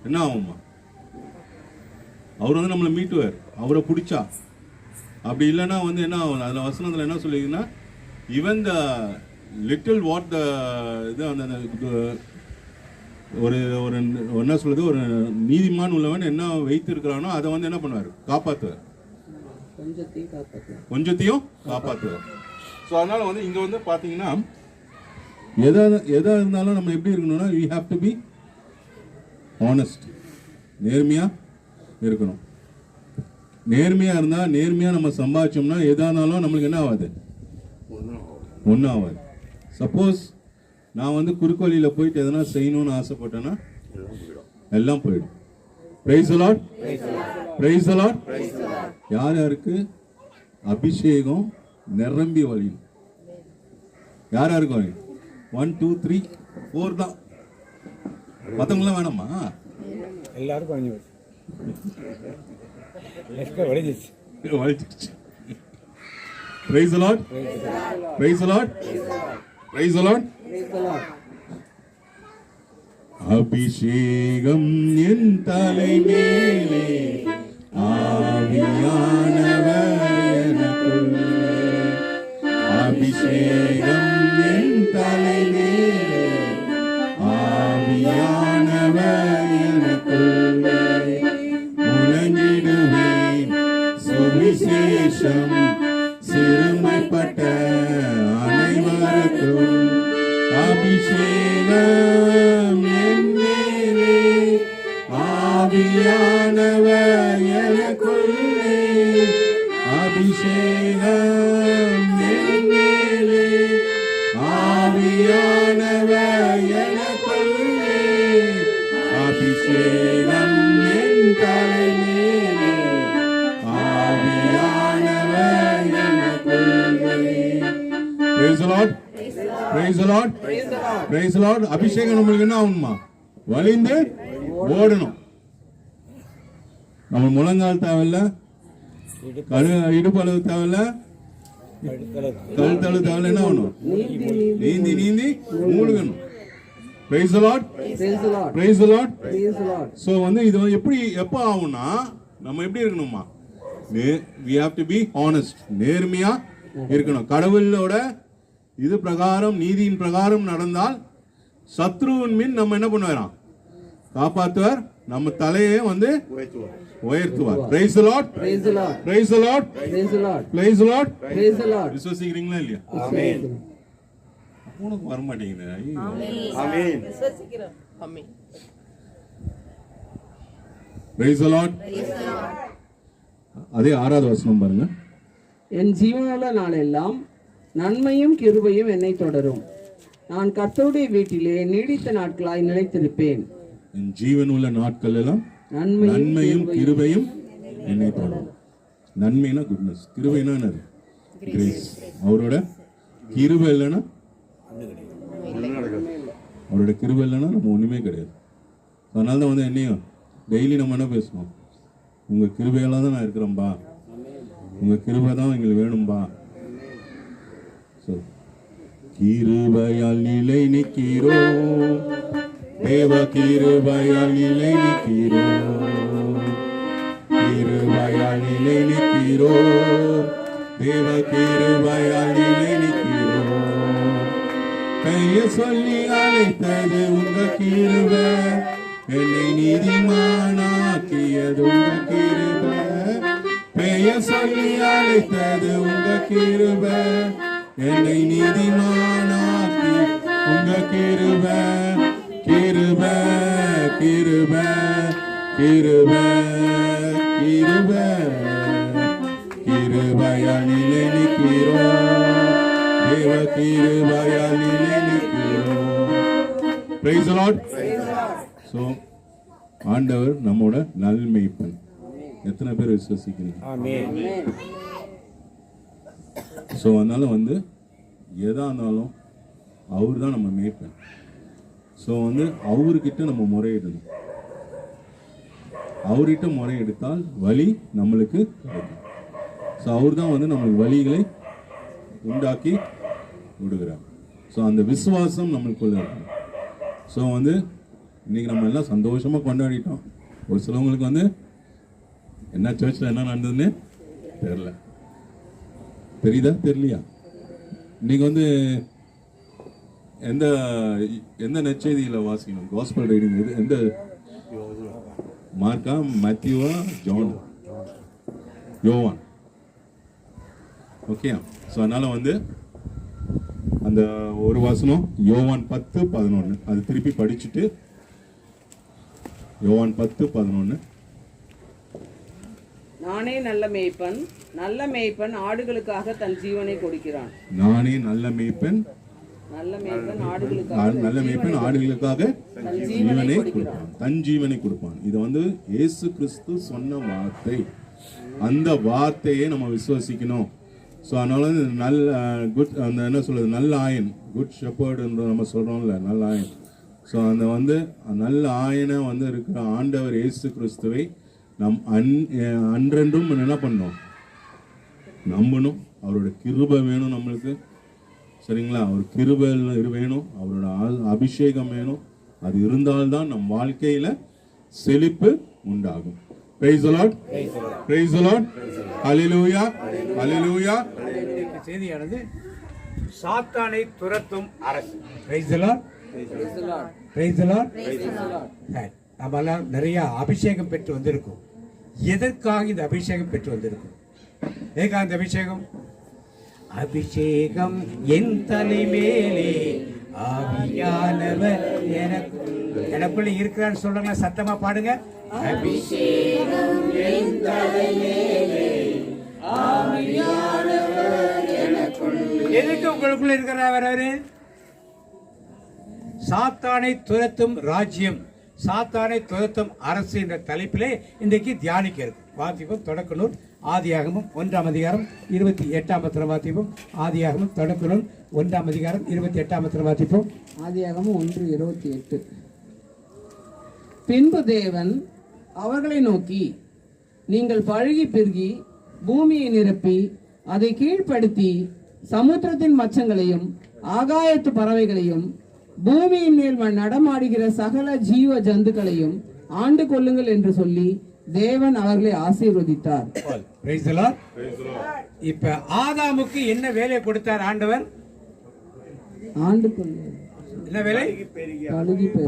என்ன ஆகுமா, அவர் வந்து நம்மளை மீட்டுவார், அவரை பிடிச்சா. அப்படி இல்லைன்னா வந்து என்ன ஆகும், அதில் வசனத்தில் என்ன சொல்லிங்கன்னா, even the little what the இது அந்த ஒரு ஒரு என்ன சொல்றது, ஒரு நீதிமான் உள்ளவன் என்ன வைத்து இருக்கிறானோ அதை வந்து என்ன பண்ணுவார், காப்பாற்றுவார், கொஞ்சத்தையும் காப்பாற்றுவார். ஸோ அதனால வந்து இங்கே வந்து பார்த்தீங்கன்னா எதா இருந்தாலும் நம்ம எப்படி இருக்கணும்னா, we have to be honest, நேர்மையாக இருக்கணும். நேர்மையாக இருந்தால், நேர்மையாக நம்ம சம்பாதிச்சோம்னா எதா இருந்தாலும் நம்மளுக்கு என்ன ஆகாது, ஒன்றும் ஆகாது. சப்போஸ் நான் வந்து குறுக்கோலியில் போயிட்டு எதனா செய்யணும்னு ஆசைப்பட்டேன்னா எல்லாம் போயிடும். Price the Lord. Praise the Lord. யார் யாருக்கு அபிஷேகம் நிரம்பி வழியும், யார் யாருக்கு 1 2 3 4 தான், மற்றவங்களாம் வேணாமா? எல்லாருக்கும் வழிஞ்சிச்சு. Praise the Lord. Praise the Lord. Praise the Lord. அபிஷேகம் என் தலை மேலே, ஆவியானவர் எனக்குள்ளே. அபிஷேகம் என் தலை மேலே, ஆவியானவர் எனக்குள்ளே. முழங்கிடுவேன் சுவிசேஷம் சிறுமைப்பட்ட அனைவருக்கும். அபிஷேகம் என் மேலே, ஆவியானவர் எனக்குள்ளே. அபிஷேகம் என் மேலே, ஆவியானவர் எனக்குள்ளே. அபிஷேகம் என் தலை மேலே, ஆவியானவர் எனக்குள்ளே. Praise the Lord. Praise the Lord. Praise the Lord. அபிஷேகம் நம்மளுக்கு என்ன ஆகணுமா, வலிந்து ஓடணும். நம்ம முழங்கால் தேவையில்ல, இடுப்பு அளவு தேவையில்ல, கழுத்தளவு தேவையில்ல, என்ன ஆகணும், நீந்தி நீந்தி மூழ்கணும். Praise the Lord. Praise the Lord. So வந்து இது எப்படி எப்போ ஆகும்னா, நம்ம எப்படி இருக்கணுமா, we have to be honest, நேர்மையா இருக்கணும். கடவுளோட இது பிரகாரம், நீதியின் பிரகாரம் நடந்தால் சத்ருவின் மீன் நம்ம என்ன பண்ணுவாராம், காப்பாற்றுவார், நம்ம தலையே வந்து உயர்த்துவார். Praise the Lord. Praise the Lord. Praise the Lord. Praise the Lord. Praise the Lord. Praise the Lord. விசுவாசிக்கிறீங்களா இல்லையா? உனக்கு வர மாட்டேங்குது. Praise the Lord. அதே 6வது வசனம் பாருங்க. என் ஜீவனுள்ள நாளெல்லாம் நன்மையும் கிருபையும் என்னை தொடரும். நான் கர்த்தருடைய வீட்டிலே நீடித்த நாட்களாய் நிலைத்திருப்பேன். என் ஜீவனுள்ள நாட்கள் எல்லாம் நன்மையும் கிருபையும் என்னை தொடரும். நன்மைனா குட்னஸ், கிருபைனா என்னது? கிரேஸ். அவரோட கிருபை இல்லைன்னா, அவரோட கிருபை இல்லைன்னா நம்ம ஒண்ணுமே கிடையாது. அதனால தான் வந்து என்னையும் டெய்லி நம்ம என்ன பேசுவோம், உங்க கிருபையால தான் நான் இருக்கிறேன்பா, உங்க கிருபை தான் எங்களுக்கு வேணும்பா. கிருபையால் நிலை நிற்கிறோம், தேவ கிருபையால் நிலை நிற்கிறோம், கிருபையால் நிலை நிற்கிறோம், தேவ கிருபையால் நிலை நிற்கிறோம். பெயர் சொல்லி அழைத்தது உங்க கிருபை, என்னை நீதிமானாக்கியது உங்க கிருபை. பெயர் சொல்லி அழைத்தது உங்க கிருபை, என்னை நீதிமானாக்கி உங்க கிருபை. கிருபை கிருபை கிருபை கிருபை கிருபையால் நிலை நிற்கிறோம், தேவ கிருபையால் நிலை நிற்கிறோம். Praise the Lord. So ஆண்டவர் நம்மோட நல்மேய்ப்பன். எத்தனை பேர் விசுவாசிக்கிறீங்க? ஸோ அதனால வந்து எதா இருந்தாலும் அவர் தான் நம்ம மேய்ப்பன். ஸோ வந்து அவர்கிட்ட நம்ம முறையிடணும். அவர்கிட்ட முறையெடுத்தால் வழி நம்மளுக்கு கிடைக்கும். ஸோ அவர் தான் வந்து நம்மளுக்கு வழிகளை உண்டாக்கி விடுகிறார். ஸோ அந்த விசுவாசம் நம்மளுக்குள்ள இருக்கும். ஸோ வந்து இன்னைக்கு நம்ம எல்லாம் சந்தோஷமா கொண்டாடிட்டோம். ஒரு சிலவங்களுக்கு வந்து என்ன சர்ச்சில் என்ன நடந்ததுன்னு தெரியல. தெரியுதா தெரியலையா? இன்னைக்கு வந்து எந்த எந்த நற்செய்தியில வாசிக்கணும்? காஸ்பல் ரீடிங் எது? எந்த மார்க்கா, மேத்யூவா, ஜான், யோவான்? ஓகே. ஸோ அதனால வந்து அந்த ஒரு வசனம் யோவான் 10:11 அது திருப்பி படிச்சுட்டு, யோவான் 10:11. நானே நல்ல மேய்ப்பன், நல்ல மேய்ப்பன் ஆடுகளுக்காக தன் ஜீவனை கொடுக்கிறான். நானே நல்ல மேய்ப்பன், நல்ல மேய்ப்பன் ஆடுகளுக்காக நல்ல மேய்ப்பன் ஆடுகளுக்காக ஜீவனை கொடுப்பான், தன் ஜீவனை கொடுப்பான். இது வந்து இயேசு கிறிஸ்து சொன்ன வார்த்தை. அந்த வார்த்தையை நம்ம விசுவாசிக்கணும். ஸோ அதனால நல்ல குட் அந்த என்ன சொல்றது, நல்ல ஆயன், குட் ஷெப்பர்டுன்ற நம்ம சொல்றோம்ல, நல்ல ஆயன். ஸோ அந்த வந்து நல்ல ஆயனை வந்து இருக்கிற ஆண்டவர் இயேசு கிறிஸ்துவை நம் அன்றென்றும் என்ன பண்ணணும்? நம்பணும். அவரோட கிருபை வேணும் நம்மளுக்கு, சரிங்களா? அவர் கிருபை வேணும், அவரோட அபிஷேகம் வேணும். அது இருந்தால்தான் நம் வாழ்க்கையில செழிப்பு உண்டாகும். Praise the Lord. Praise the Lord. Hallelujah. Hallelujah. செய்தியானது சாத்தானை துரத்தும் அரசு. Praise the Lord. Praise the Lord. நம்ம எல்லாம் நிறைய அபிஷேகம் பெற்று வந்திருக்கோம். எதற்காக இந்த அபிஷேகம் பெற்று வந்திருக்கும்? ஏகா இந்த அபிஷேகம்? அபிஷேகம் என் தலைமேலே ஆவியானவர் எனக்குள்ள இருக்கிறான்னு சொல்றாங்க. சத்தமா பாடுங்க. அபிஷேகம் என் தலைமேலே ஆவியானவர் எனக்குள்ள. எதுக்கு உங்களுக்குள்ள இருக்கிறார் அவரு? சாத்தானை துரத்தும் ராஜ்யம், சாத்தானை துரத்தும் அரசு என்ற தலைப்பிலே இன்றைக்கு தியானிக்க இருக்கு. வாசிப்போம் தொடக்க நூல் ஆதியாகமம் 1ஆம் அதிகாரம் 28ஆம் வசனம் வாசிப்போம். ஆதியாகமம் தொடக்க நூல் 1ஆம் அதிகாரம் 28ஆம் வசனம் வாசிப்போம். ஆதியாகமம் 1:28. பின்பு தேவன் அவர்களை நோக்கி, நீங்கள் பழுகி பெருகி பூமியை நிரப்பி அதை கீழ்ப்படுத்தி சமுத்திரத்தின் மச்சங்களையும் ஆகாயத்து பறவைகளையும் பூமியின் மேல் நடமாடுகிற சகல ஜீவ ஜந்துக்களையும் ஆண்டு கொள்ளுங்கள் என்று சொல்லி தேவன் அவர்களை ஆசீர்வதித்தார். இப்ப ஆதாமுக்கு என்ன வேலை கொடுத்தார் ஆண்டவர்? ஆண்டு கொள்ளுங்கள். என்ன வேலை?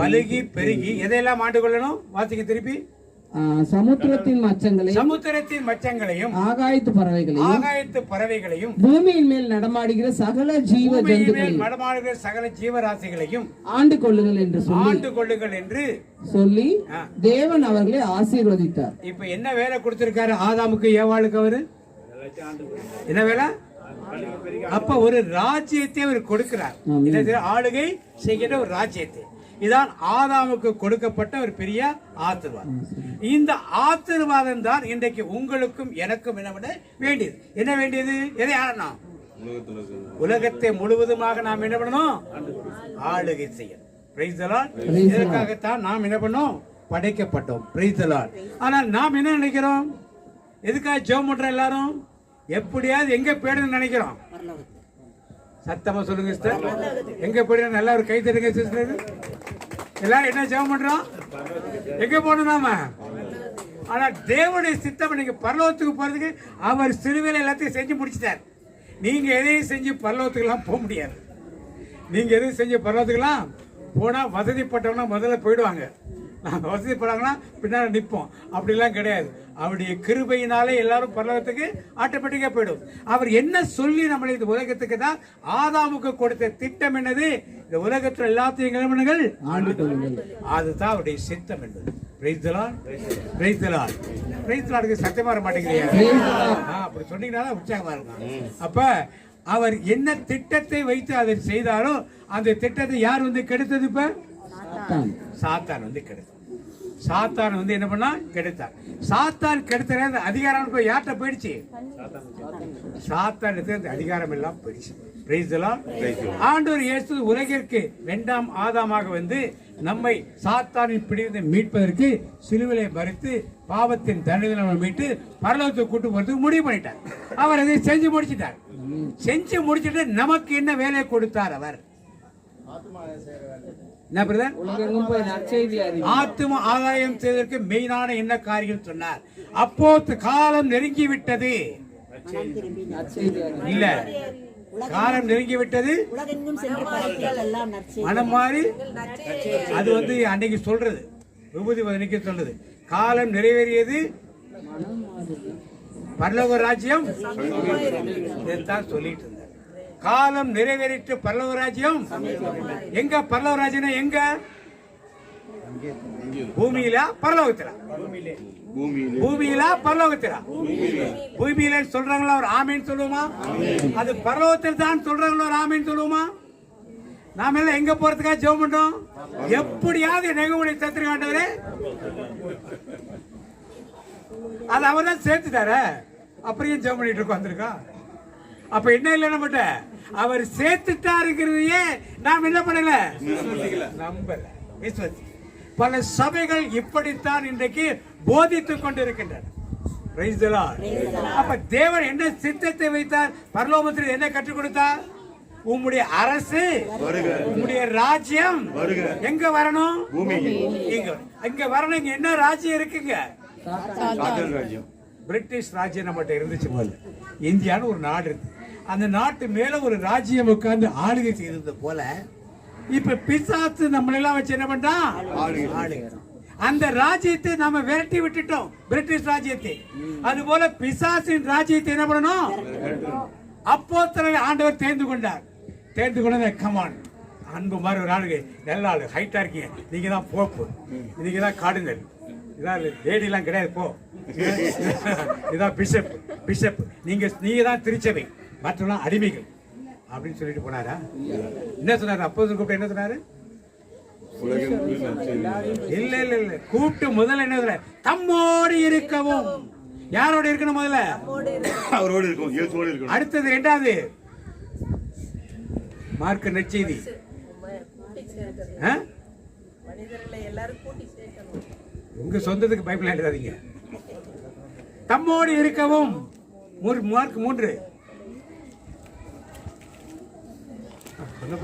பலுகி பெருகி எதையெல்லாம் ஆண்டு கொள்ளணும்? வாசிக்க திருப்பி. சமுத்திரத்தின் மச்சங்களையும் சமுத்திரத்தின் மச்சங்களையும் ஆகாயத்து பறவைகளையும் பூமியின் மேல் நடமாடுகிற சகல ஜீவராசிகளையும் ஆண்டு கொள்ளுங்கள் என்று சொல்லி தேவன் அவர்களை ஆசீர்வதித்தார். இப்ப என்ன வேலை கொடுத்திருக்காரு ஆதாமுக்கு ஏவாளுக்கு? அவரு என்ன வேலை? அப்ப ஒரு ராஜ்யத்தை அவர் கொடுக்கிறார். ஆளுகை செய்கிற ஒரு ராஜ்யத்தை. இதான் ஆதாமுக்கு கொடுக்கப்பட்ட ஒரு பெரிய ஆசீர்வாதம். இந்த ஆசீர்வாதம் தான் இன்றைக்கு உங்களுக்கும் எனக்கும் என்ன வேண்டியது? என்ன வேண்டியது? எதை ஆளணும்? உலகத்தை முழுவதுமாக நாம் என்ன பண்ணணும்? ஆளுகை செய்யணும். Praise the Lord. இதற்காகத்தான் நாம் என்ன பண்ணோம்? படைக்கப்பட்டோம். Praise the Lord. ஆனால் நாம் என்ன நினைக்கிறோம்? எதுக்காக ஜெபம் பண்றோம்? எல்லாரும் எப்படியாவது எங்க போயிடணும்னு நினைக்கிறோம். சத்தமா சொல்லுங்க சிஸ்டர். எங்க போயிடணும்? நல்லா ஒரு கை தட்டுங்க சிஸ்டர். எல்லாரும் என்ன ஜெபம் பண்றோம்? எங்க போகணும் நாம? ஆனா தேவனுடைய சித்தம் நீங்க பரலோகத்துக்கு போறதுக்கு அவர் சிலுவையில எல்லாத்தையும் செஞ்சு முடிச்சிட்டார். நீங்க எதையும் செஞ்சு பரலோகத்துக்குலாம் போக முடியாது. நீங்க எதையும் செஞ்சு பரலோகத்துக்குலாம் போனா வசதிப்பட்டவனா முதல்ல போயிடுவாங்க. நாங்கள் வசதிப்படாங்கன்னா பின்னால் நிற்போம். அப்படிலாம் கிடையாது. அவருடைய கிருபையினாலே எல்லாரும் பரலோகத்துக்கு ஆட்டோமேட்டிக்காக போயிடும். அவர் என்ன சொல்லி நம்மளை இந்த உலகத்துக்கு தான் ஆதாமுக்கு கொடுத்த திட்டம் என்னது? இந்த உலகத்தில் எல்லாத்தையும் கிளம்புங்கள், அதுதான் அவருடைய சித்தம் என்பது. Praise the Lord. Praise the Lord. Praise the லார்ட்க்கு சத்தியமா வர மாட்டேங்கிறீங்க. அப்படி சொன்னீங்கன்னா உற்சாகமா இருக்கும். அப்ப அவர் என்ன திட்டத்தை வைத்து அதை செய்தாரோ அந்த திட்டத்தை யார் வந்து கெடுத்தது? இப்ப சாத்தான் வந்து கெடுத்தான். சாத்தான் வந்து என்ன பண்ணா? கெடுத்தான். சாத்தான் கெடுத்த அதிகாரம் யார்கிட்ட போயிடுச்சு? சாத்தான் அந்த அதிகாரம் எல்லாம் போயிடுச்சு. Price the Lord. ஆண்டவர் இயேசு உலகிற்கு இரண்டாம் ஆதாமாக வந்து நம்மை சாத்தானின் பிடித்து மீட்பதற்கு சிலுவிலை மறித்து பாவத்தின் தண்டனை மீட்டு பரலோகத்துக்கு கூட்டு போறதுக்கு முடிவு பண்ணிட்டார். அவர் அதை செஞ்சு முடிச்சிட்டார். செஞ்சு முடிச்சிட்டு நமக்கு என்ன வேலையை கொடுத்தார்? அவர் என்ன பிரதர்? ஆத்தும ஆதாயம் செய்வதற்கு மெயினான என்ன காரியம் சொன்னார்? அப்போது காலம் நெருங்கி விட்டது. இல்ல, காலம் நெருங்கி விட்டது மனம் மாறி. அது வந்து அன்னைக்கு சொல்றது, விபூதி வதனிக்கு சொல்றது. காலம் நிறைவேறியது, பரலோக ராஜ்யம் தான் சொல்லிட்டு இருந்தார். காலம் நிறைவேறிட்டு பரலோக ராஜ்யம். எங்க பரலோக ராஜ்யம்? எங்க? பூமியில பரலோகத்தில. பூமியில பரலோகத்தில. பூமியில சொல்றாங்களா ஒரு ஆமீன் சொல்லுவோமா? அது பரலோகத்தில் தான் சொல்றாங்களா ஒரு ஆமீன் சொல்லுவோமா? நாம எல்லாம் எங்க போறதுக்காக ஜெபம் பண்றோம்? எப்படியாவது நெகவுடைய சத்திரிகாண்டவரே அது அவர் தான் சேர்த்துட்டார. அப்படியே ஜெபம் பண்ணிட்டு இருக்கோம் வந்திருக்கா. அப்ப என்ன இல்லை நம்மகிட்ட? அவர் சேர்த்துட்டாருங்கிறதையே நாம் என்ன பண்ணல? நம்பல, விசுவாசி. பல சபைகள் இப்படித்தான் இன்றைக்கு போதித்துக் கொண்டிருக்கின்றன. Price the Lord. அப்ப தேவன் என்ன சித்தத்தை வைத்தார்? பரலோகத்தில் என்ன கற்றுக் கொடுத்தார்? உம்முடைய அரசு, உம்முடைய ராஜ்யம் எங்க வரணும்? இங்க வரணும். இங்க என்ன ராஜ்யம் இருக்குங்க? பிரிட்டிஷ் ராஜ்யம் நம்மகிட்ட இருந்துச்சு போல. இந்தியான்னு ஒரு நாடு இருக்கு. அந்த நாட்டு மேல ஒரு ராஜ்யம் உட்கார்ந்து ஆளுகை செய்தது போல இப்ப பிசாசு நம்மளெல்லாம் வச்சு என்ன பண்றான்? ஆளுகை. அந்த ராஜ்யத்தை நாம விரட்டி விட்டுட்டோம், பிரிட்டிஷ் ராஜ்யத்தை. அது போல பிசாசின் ராஜ்யத்தை என்ன பண்ணணும்? அப்போஸ்தலரை ஆண்டவர் தேர்ந்து கொண்டார். தேர்ந்து கொண்டது கமான் அன்பு மாதிரி ஒரு ஆளுகை. நல்ல ஆளு, ஹைட்டா இருக்கீங்க, நீங்க தான் போப்பு, நீங்க தான் கார்டினல், இதான் லேடிலாம் கிடையாது, போ, இதான் பிஷப், பிஷப், நீங்க தான் திருச்சபை, மற்றவெல்லாம் அடிமைகள் அப்படின்னு சொல்லிட்டு போனாரா? என்ன சொன்னாரு? அப்போஸ்தலர் கூப்பிட்டு என்ன சொன்னாரு? இல்ல இல்ல இல்ல, கூப்பிட்டு முதல்ல என்ன சொல்ற? தம்மோடு இருக்கவும். யாரோட இருக்கணும்? முதல்ல அவரோடு இருக்கணும். அடுத்தது ரெண்டாவது மார்க் நற்செய்தி, உங்க சொந்தத்துக்கு பைபிள் எழுதாதீங்க. தம்மோடு இருக்கவும். மார்க் 3.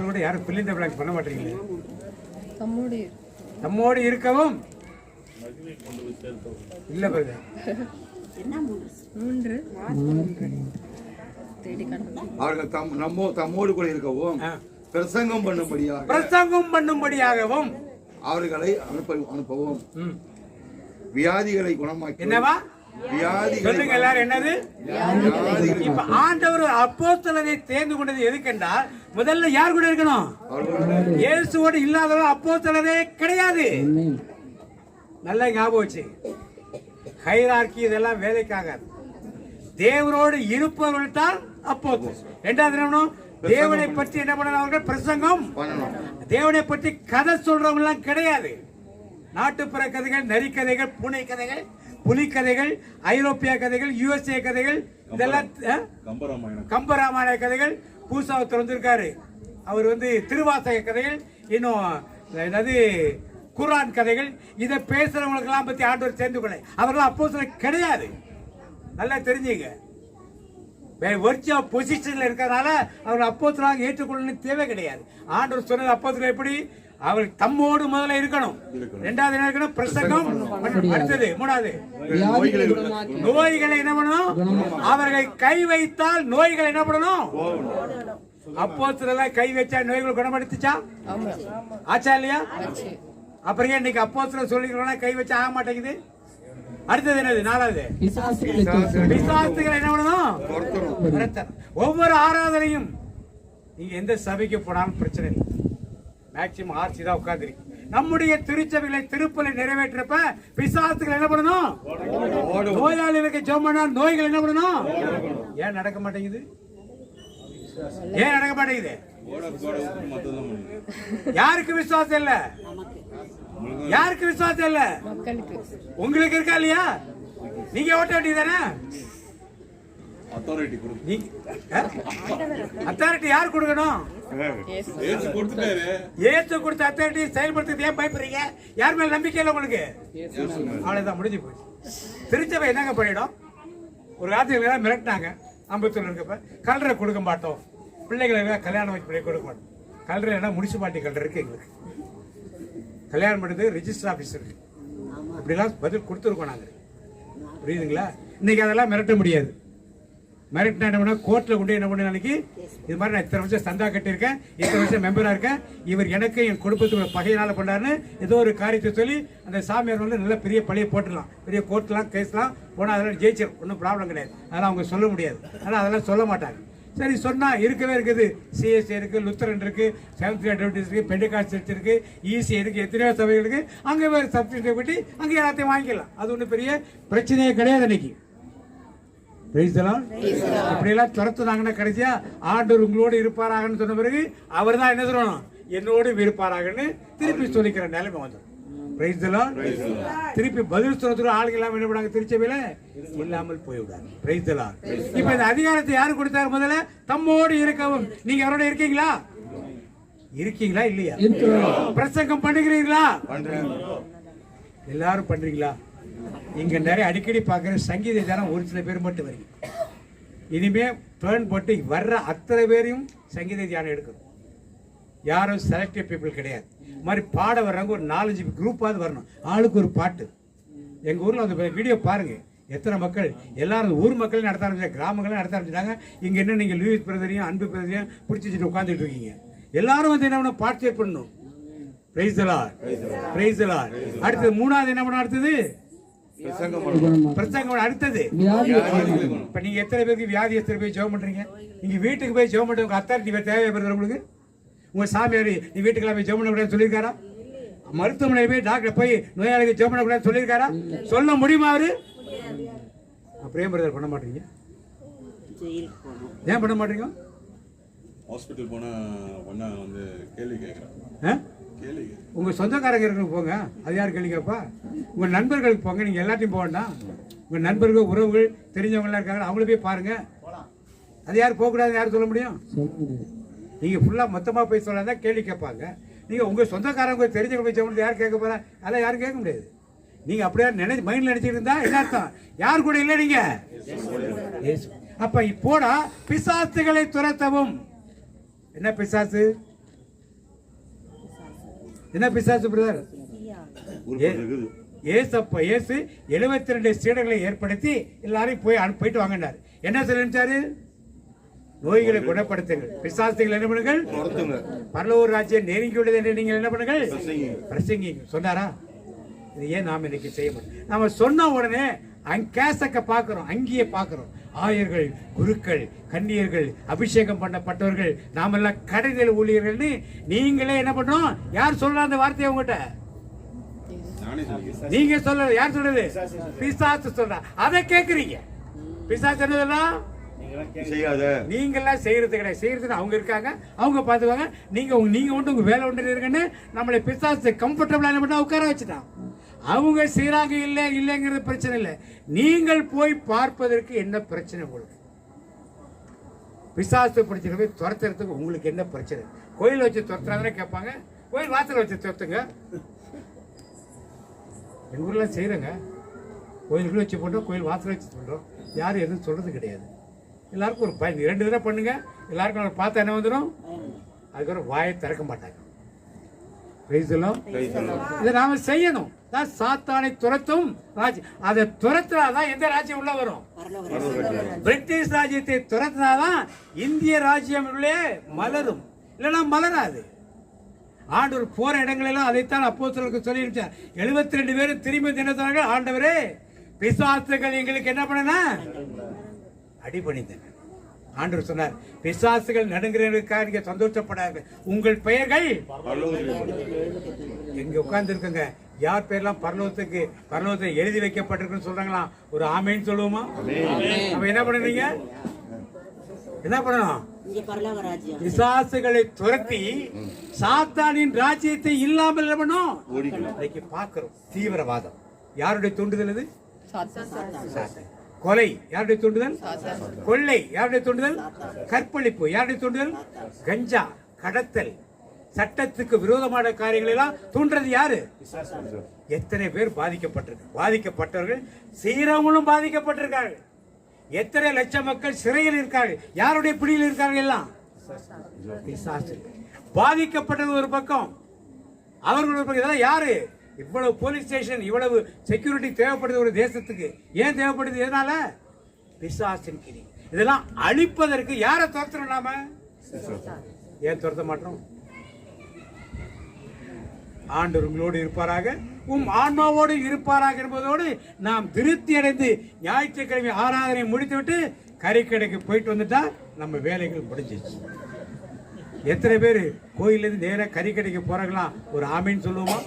கூட யாரும் பிள்ளைந்த பிளாக் பண்ண மாட்டீங்களே. தம்மோடு இருக்கவும் இல்ல பாருங்க. அவர்கள் தம்மோடு கூட இருக்கவும் பிரசங்கம் பண்ணும்படியாகவும் அவர்களை அனுப்பவும் வியாதிகளை குணமாக்கி என்னவா வியாதிகள் எல்லாரும் என்னது இப்ப ஆண்டவர் அப்போஸ்தலரை தேர்ந்து கொண்டது எதுக்கென்றால் முதல்ல யார் கூட இருக்கணும்? இயேசுவோடு இல்லாதவர்கள் அப்போஸ்தலரே கிடையாது. நல்லா ஞாபகம் வச்சு, ஹைரார்கி இதெல்லாம் வேலைக்காகாது. தேவனோடு இருப்பவர்கள் தான் அப்போஸ்தலர். இரண்டாவது என்ன? தேவனை பற்றி என்ன பண்ணணும்? அவர்கள் பிரசங்கம் பண்ணணும். தேவனை பற்றி கதை சொல்றவங்க எல்லாம் கிடையாது. நாட்டுப்புற கதைகள், நரிக்கதைகள், பூனை கதைகள், புலி கதைகள், ஐரோப்பிய கதைகள், USA கதைகள், இதெல்லாம் கம்பராமாயண கதைகள். பூசா ஒருத்தர் வந்திருக்காரு, அவர் திருவாசக கதைகள், இன்னும் அதாவது குர்ஆன் கதைகள். இதை பேசுறவங்களுக்கு எல்லாம் பத்தி ஆண்டவர் சேர்ந்து கொள்ள அவர்கள் அப்போஸ்தலர் கிடையாது. நல்லா தெரிஞ்சுங்க. பொசிஷன்ல இருக்கிறதுனால அவர்கள் அப்போஸ்தலராக ஏற்றுக்கொள்ளணும் தேவை கிடையாது. ஆண்டவர் சொன்னது அப்போஸ்தலர் எப்படி? அவர் தம்மோடு முதல்ல இருக்கணும். இரண்டாவது என்ன இருக்கணும்? பிரசங்கம். அடுத்தது மூணாவது நோய்களை என்ன பண்ணணும்? அவர்கள் கை வைத்தால் நோய்கள் என்ன பண்ணணும்? அப்போஸ்தலர் கை வச்சா நோய்கள் குணப்படுத்துச்சா? ஆச்சா இல்லையா? அப்புறம் ஏன் இன்னைக்கு அப்போஸ்தலர் சொல்லிக்கிறோம்னா கை வச்சா ஆக மாட்டேங்குது? அடுத்தது என்னது? நாலாவது பிசாசுகளை என்ன பண்ணணும்? ஒவ்வொரு ஆராதனையும் நீங்க எந்த சபைக்கு போனாலும் பிரச்சனை இல்லை, மேக்சிமம் ஆர்சி தான் உட்கார்ந்து நம்முடைய திருச்சபைகளை திருப்பலை நிறைவேற்றப்ப பிசாசுகள் என்ன பண்ணணும்? நோயாளிகளுக்கு ஜெபம் பண்ணா நோய்கள் என்ன பண்ணணும்? ஏன் நடக்க மாட்டேங்குது? ஏன் நடக்க மாட்டேங்குது? யாருக்கு விசுவாசம் இல்ல? யாருக்கு விசுவாசம் இல்ல? உங்களுக்கு இருக்கா இல்லையா? நீங்க ஓட்ட வேண்டியதானே? அத்தாரிட்டி யார் கொடுக்கணும்? ஏசு கொடுத்த அத்தாரிட்டி செயல்படுத்த ஏன் பயப்படுறீங்க? யார் மேல நம்பிக்கை இல்லை உங்களுக்கு? அவ்வளவுதான், முடிஞ்சு போச்சு. திருச்சபை என்னங்க பண்ணிடும்? ஒரு காலத்துல மிரட்டினாங்க, அம்பத்தூர்ல இருக்கப்ப கல்றரை கொடுக்க மாட்டோம், பிள்ளைகளை கல்யாணம் வச்சு கொடுக்க மாட்டோம். கல்றரை முனிசிபாலிட்டி கல்ற இருக்கு, எங்களுக்கு கல்யாணம் பண்ணுறது ரிஜிஸ்டர் ஆஃபீஸ் இருக்கு. அப்படிலாம் பதில் கொடுத்துருக்கோம் நாங்கள், புரியுதுங்களா? இன்னைக்கு அதெல்லாம் மிரட்ட முடியாது. மிரட்டினா என்ன பண்ண? கோர்ட்டில் கொண்டு என்ன பண்ண? நாளைக்கு இது மாதிரி நான் இத்தனை வருஷம் சந்தா கட்டியிருக்கேன், இத்தனை வருஷம் மெம்பராக இருக்கேன், இவர் எனக்கு என் குடும்பத்துக்கு பகையினால கொண்டாருன்னு ஏதோ ஒரு காரியத்தை சொல்லி அந்த சாமியார் நல்ல பெரிய பழியை போட்டுடலாம், பெரிய கோர்ட்லாம் கேஸ்லாம் போனால் அதெல்லாம் ஜெயிச்சிடும், ஒன்றும் ப்ராப்ளம் கிடையாது. அதெல்லாம் அவங்க சொல்ல முடியாது, ஆனால் அதெல்லாம் சொல்ல மாட்டாங்க. சரி சொன்னா இருக்கவே இருக்குது. சிஎஸ்சி இருக்கு, லுத்தரன் இருக்கு, செவன்த் அட்வென்டிஸ்ட் இருக்கு, பெண்டகாஸ்ட் சர்ச் இருக்கு, ஈசி இருக்கு, எத்தனையோ சபைகளுக்கு அங்கே வேறு சப்ஸ்டியூட் பற்றி அங்கே எல்லாத்தையும் வாங்கிக்கலாம். அது ஒன்றும் பெரிய பிரச்சனையே கிடையாது. இன்னைக்கு இப்படியெல்லாம் துரத்துனாங்கன்னா கடைசியா ஆண்டவர் உங்களோடு இருப்பாராகன்னு சொன்ன பிறகு அவர் தான் என்ன சொல்லணும்? என்னோடு இருப்பாராகன்னு திருப்பி சொல்லிக்கிற நிலைமை வந்துடும். திருப்பி பதில் சொல்றதுக்கு ஆளுங்க இல்லாம என்ன பண்ணாங்க? திருச்சபையில இல்லாமல் போய்விடாங்க. இப்ப இந்த அதிகாரத்தை யாரு கொடுத்தாரு? முதல்ல தம்மோடு இருக்கவும். நீங்க அவரோட இருக்கீங்களா? இருக்கீங்களா இல்லையா? பிரசங்கம் பண்ணுகிறீங்களா? எல்லாரும் பண்றீங்களா? இங்க நிறைய அடிக்கடி பாக்குற சங்கீத தானம் ஒரு சில பேர் மட்டும் வருங்க. இனிமே டர்ன் போட்டு வர்ற அத்தனை பேரையும் சங்கீத தியானம் எடுக்கணும். யாரும் செலக்டிவ் பீப்புள் கிடையாது. மாதிரி பாட வர்றாங்க ஒரு 4-5 குரூப்பாவது வரணும், ஆளுக்கு ஒரு பாட்டு. எங்கள் ஊரில் அந்த வீடியோ பாருங்கள், எத்தனை மக்கள் எல்லாரும் ஊர் மக்களையும் நடத்த ஆரம்பிச்சாங்க, கிராமங்களையும் நடத்த ஆரம்பிச்சிட்டாங்க. இங்கே என்ன நீங்கள் லூயிஸ் பிரதரையும் அன்பு பிரதரையும் பிடிச்சி வச்சுட்டு உட்காந்துட்டு இருக்கீங்க. எல்லாரும் என்ன பண்ணணும்? பார்ட்டிசிபேட் பண்ணணும். Price the Lord, praise the Lord. அடுத்தது மூணாவது என்ன பண்ண? அடுத்தது பிரசங்கம். அடுத்தது இப்ப நீங்க எத்தனை பேருக்கு வியாதியஸ்தர் போய் ஜெபம் பண்றீங்க? நீங்க வீட்டுக்கு போய் ஜெபம் பண்றது அத்தாரிட்டி தேவைப்படுது உங்களுக்கு? உங்க சாமியார் நீ வீட்டுக்கு போய் ஜெபம் பண்ணக்கூடாதுன்னு சொல்லியிருக்காரா? மருத்துவமனை போய் டாக்டர் போய் நோயாளிக்கு ஜெபம் பண்ணக்கூடாதுன்னு சொல்லியிருக்காரா? சொல்ல முடியுமா அவரு? அப்படியே பிரதர் பண்ண மாட்டீங்க? ஏன் பண்ண மாட்டீங்க? ஹாஸ்பிட்டல் போனா கேள்வி கேட்குறேன். உங்க சொந்தக்காரங்க இருக்கு போங்க, அது யார் கேள்வி கேட்பா? உங்க நண்பர்களுக்கு போங்க, நீங்க எல்லாத்தையும் போக வேண்டாம். உங்க நண்பர்கள் உறவுகள் தெரிஞ்சவங்க எல்லாம் இருக்காங்க, அவங்கள போய் பாருங்க. அது யார் போகக்கூடாது யார் சொல்ல முடியும்? நீங்க ஃபுல்லா மொத்தமா போய் சொல்லாதான் கேள்வி கேட்பாங்க. நீங்க உங்க சொந்தக்காரங்க தெரிஞ்சவங்க போய் சொல்றது யார் கேட்க போறா? அதெல்லாம் யாரும் கேட்க முடியாது. நீங்க அப்படியே மைண்ட்ல நினைச்சிட்டு இருந்தா என்ன அர்த்தம்? யார் கூட இல்லை நீங்க. அப்ப இப்போடா பிசாசுகளை துரத்தவும். என்ன பிசாசு? என்ன பிசாசு பிரதர்? இயேசு 72 சீடர்களை ஏற்படுத்தி எல்லாரையும் போயிட்டு வாங்கினார். என்ன சொல்லிச்சாரு? நோய்களை குணப்படுத்துங்கள், பிசாசுகள் என்ன பண்ணுங்கள், துரத்துங்க. பரலோக ராஜ்யம் நெருங்கியுள்ளது என்று நீங்கள் என்ன பண்ணுங்கள், பிரசங்கிங்க. பிரசங்கிங்க. சொன்னாரா? இது ஏன் நாம் இன்னைக்கு செய்ய மாட்டோம்? நம்ம சொன்ன உடனே கேசக்க பார்க்கிறோம், அங்கேயே பார்க்கிறோம். ஆயர்கள், குருக்கள், கன்னியர்கள், அபிஷேகம் பண்ணப்பட்டவர்கள், நாமெல்லாம் கடைதல் ஊழியர்கள்னு நீங்களே என்ன பண்றோம்? யார் சொல்ற அந்த வார்த்தையை உங்ககிட்ட? நீங்க சொல்ற. யார் சொல்றது? பிசாசு சொல்ற. அதை கேக்குறீங்க. பிசாசு என்ன செய்யாத, நீங்க எல்லாம் செய்யறது கிடையாது. செய்யறதுக்கு அவங்க இருக்காங்க, அவங்க பாத்துவாங்க. நீங்க உண்டு உங்க வேலை உண்டு இருக்குன்னு நம்மளை பிசாசு கம்ஃபர்டபுளா என்ன பண்ணா உட்கார வச்சுட்டான். அவங்க செய்யறாங்க இல்லைங்கிறது பிரச்சனை இல்லை. நீங்கள் போய் பார்ப்பதற்கு என்ன பிரச்சனை உங்களுக்கு? பிசாசு பிடிச்சிட்டு போய் துரத்துறதுக்கு உங்களுக்கு என்ன பிரச்சனை? கோயில் வச்சு துரத்துறாங்கன்னு கேட்பாங்க. கோயில் வாசல் வச்சு துரத்துங்க. எங்க ஊர்ல செய்யறங்க. கோயிலுக்குள்ள வச்சு பண்றோம், கோயில் வாசல் வச்சு பண்றோம். யாரும் எதுவும் சொல்றது கிடையாது. எல்லாருக்கும் ஒரு பயன். 2 தடவை பண்ணுங்க, எல்லாருக்கும் பார்த்தா என்ன வந்துடும்? அதுக்கப்புறம் வாயை திறக்க மாட்டாங்க. இதை நாம செய்யணும். சாத்தானை துரத்தும் ராஜ்யம். அதை துரத்துனாதான் எந்த ராஜ்யம் உள்ள வரும்? பிரிட்டிஷ் ராஜ்யத்தை துரத்துனாதான் இந்திய ராஜ்யம் உள்ளே மலரும். இல்லைன்னா மலராது. ஆண்டவர் போற இடங்களெல்லாம் அதைத்தான் அப்போஸ்தலருக்கு சொல்லியிருந்தார். 72 பேரும் திரும்பி என்ன சொன்னாங்க? ஆண்டவரே, பிசாசுகள் எங்களுக்கு என்ன பண்ணனா அடிபணிந்தன. ஆண்டவர் சொன்னார், பிசாசுகள் நடுங்கிறதுக்காக நீங்க சந்தோஷப்படாது. உங்கள் பெயர்கள் எங்க உட்கார்ந்து இருக்குங்க. யார் பேர்லாம் பரலோகத்தை எழுதி வைக்கப்பட்டிருக்குன்னு சொல்றாங்களா? ஒரு ஆமேன்னு சொல்லுவோமா? அப்ப என்ன பண்ணுறீங்க? என்ன பண்ணணும்? பிசாசுகளை துரத்தி சாத்தானின் ராஜ்யத்தை இல்லாமல் என்ன பண்ணும்? இன்னைக்கு பார்க்கிறோம். தீவிரவாதம் யாருடைய தூண்டுதல்? இது சாத்தான். கொலை யாருடைய தூண்டுதல்? கொள்ளை யாருடைய தூண்டுதல்? கற்பழிப்பு யாருடைய தூண்டுதல்? கஞ்சா, கடத்தல், சட்டத்துக்கு விரோதமான காரியங்கள் எல்லாம் தூண்டுறது யாரு? எத்தனை பேர் பாதிக்கப்பட்டவர்கள் செய்யறவங்களும் பாதிக்கப்பட்டிருக்கார்கள். எத்தனை லட்சம் மக்கள் சிறையில் இருக்கார்கள். யாருடைய பிடியில் இருக்கார்கள்? எல்லாம் பிசாசு. பாதிக்கப்பட்டது ஒரு பக்கம், அவர்கள் ஒரு பக்கம். இதெல்லாம் யாரு? இவ்வளவு போலீஸ் ஸ்டேஷன், இவ்வளவு செக்யூரிட்டி தேவைப்படுது ஒரு தேசத்துக்கு. ஏன் தேவைப்படுது? எதனால? பிசாசின் கிரி. இதெல்லாம் அழிப்பதற்கு யாரை துரத்துறோம்? நாம ஏன் துரத்த மாட்டோம்? ஆண்டவர் உங்களோடு இருப்பாராக, ஆன்மாவோடு இருப்பாராக என்பதோடு நாம் திருப்தி அடைந்து ஞாயிற்றுக்கிழமை ஆராதனை முடித்துவிட்டு கறிக்கடைக்கு போயிட்டு வந்துட்டா நம்ம வேலைகள் முடிஞ்சிச்சு. எத்தனை பேர் கோயிலிருந்து நேராக கறிக்கடைக்கு போறாங்களா? ஒரு ஆமீன் சொல்லுவோமா?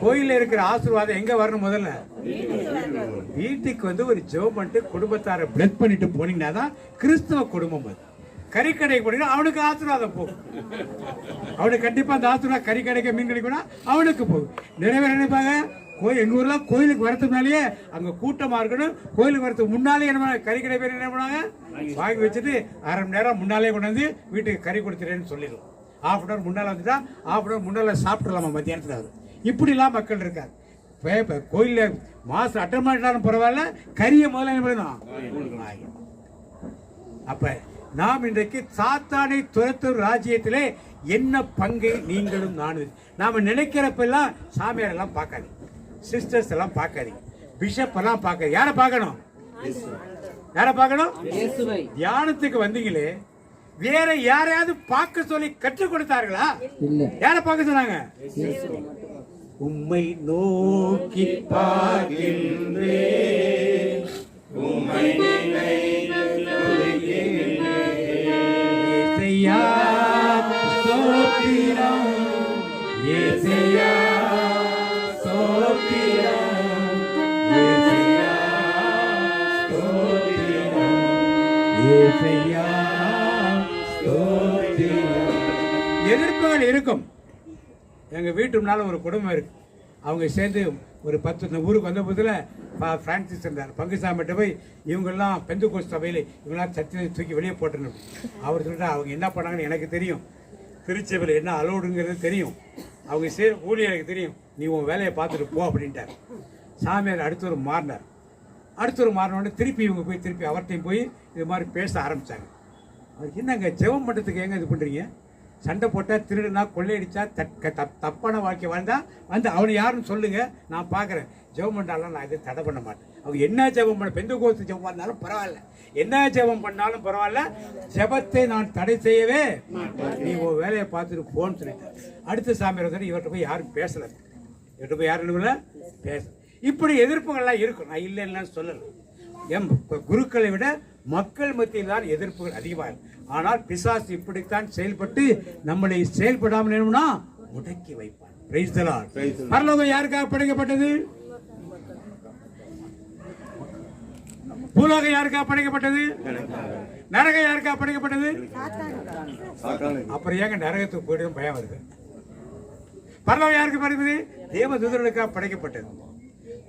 கோயில்ல இருக்கிற ஆசீர்வாதம் எங்க வரணும்? முதல்ல வீட்டுக்கு வந்து ஒரு ஜெபம் பண்ணிட்டு குடும்பத்தாரை பிளஸ் பண்ணிட்டு போனீங்கன்னா தான் கிறிஸ்தவ குடும்பம். அது கறிக்கடைக்கு போனீங்கன்னா அவனுக்கு ஆசீர்வாதம் போகும். அவனுக்கு கண்டிப்பா அந்த ஆசீர்வாதம் கறிக்கடைக்கு மீன் கிடைக்கும் அவனுக்கு போகும். நிறைய பேர் நினைப்பாங்க, எங்க ஊர்ல கோயிலுக்கு வரதுனாலேயே அங்க கூட்டமா இருக்கணும். கோயிலுக்கு வரதுக்கு முன்னாலே என்ன கறிக்கடை பேர் என்ன பண்ணுவாங்க? வாங்கி வச்சுட்டு 1/2 மணி நேரம் முன்னாலே கொண்டு வந்து வீட்டுக்கு கறி கொடுத்துறேன்னு சொல்லிடுவோம். 1/2 hour முன்னால வந்துட்டா 1/2 hour முன்னால சாப்பிட்டுலாமா மத்தியானத்துல. இப்படி எல்லாம் மக்கள் இருக்காரு. கோயில்ல மாசம் அட்டை மாட்டாலும் பரவாயில்ல, கறியை முதல்ல என்ன பண்ணணும்? அப்ப நாம் இன்றைக்கு சாத்தானை துரத்தும் ராஜ்யத்திலே என்ன பங்கை நீங்களும் நானும். நாம நினைக்கிறப்பெல்லாம் சாமியார் எல்லாம் பார்க்காது, சிஸ்டர்ஸ் எல்லாம் பார்க்காதீங்க, பிஷப் எல்லாம் பார்க்க. யாரை பார்க்கணும்? யாரை பார்க்கணும்? தியானத்துக்கு வந்தீங்களே, வேற யாரையாவது பார்க்க சொல்லி கற்றுக் கொடுத்தார்களா? யாரை பார்க்க சொன்னாங்க? உம்மை நோக்கி பார்க்கின்றேன், உம்மை ஏசையா ஸ்தோத்திரம், ஏசையா ஸ்தோத்திரம், ஏசையா ஸ்தோத்திரம், ஏசையா ஸ்தோத்திரம். எதிர்ப்புகள் இருக்கும். எங்க வீட்டு முன்னால ஒரு குடும்பம் இருக்கு. அவங்க சேர்ந்து ஒரு 10 ஊருக்கு வந்த போதில் பிரான்சிஸ் இருந்தார். பங்குசாமிட்ட போய் இவங்கெல்லாம் பெந்தகோஸ்து சபையில் இவங்கெல்லாம் சத்தியத்தை தூக்கி வெளியே போட்டணும். அவர் சொல்லிட்டு அவங்க என்ன பண்ணாங்கன்னு எனக்கு தெரியும், திருச்சபையில் என்ன அலோடுங்கிறது தெரியும், அவங்க ஊழியருக்கு தெரியும், நீ உன் வேலையை பார்த்துட்டு போ அப்படின்ட்டார். சாமியார் அடுத்தவர் மாறினோடனே திருப்பி இவங்க போய் திருப்பி அவர்கிட்டையும் போய் இது மாதிரி பேச ஆரம்பித்தாங்க. அவருக்கு என்னங்க ஜெபம் பண்ணுறதுக்கு ஏங்க இது பண்ணுறீங்க? சண்டை போட்டால், திருடுனா, கொள்ளையடிச்சா, தப்பான வாழ்க்கை வாழ்ந்தா வந்து அவனை யாருன்னு சொல்லுங்க, நான் பார்க்குறேன். ஜெபம் பண்ணாலும் நான் இதை தடை பண்ண மாட்டேன். அவங்க என்ன ஜெபம் பண்ண பெந்தகோஸ்து ஜெபம் பண்ணாலும் பரவாயில்ல, என்ன ஜெபம் பண்ணாலும் பரவாயில்ல, ஜெபத்தை நான் தடை செய்யவே நீ உன் வேலையை பார்த்துட்டு போன்னு சொல்லிட்டேன். அடுத்த சாமியார் வந்து இவர்கிட்ட போய் யாரும் பேசல, இவர்கிட்ட போய் யாரும் பேச. இப்படி எதிர்ப்புகள்லாம் இருக்கும், நான் இல்லைன்னு சொல்லலை. எம் குருக்களை விட மக்கள் மத்தியில் தான் எதிர்ப்புகள் அதிகமாக இருக்கும். ஆனால் பிசாசு இப்படித்தான் செயல்பட்டு நம்மளை செயல்படாமல் வேணும்னா முடக்கி வைப்பான். Price the Lord. பரலோகம் யாருக்காக படைக்கப்பட்டது? பூலோகம் யாருக்காக படைக்கப்பட்டது? நரகம் யாருக்காக படைக்கப்பட்டது? அப்புறம் ஏங்க நரகத்துக்கு போயிட்டு பயம் வருது? பரலோகம் யாருக்கு படைக்கப்பட்டது? தேவதூதர்களுக்காக படைக்கப்பட்டது.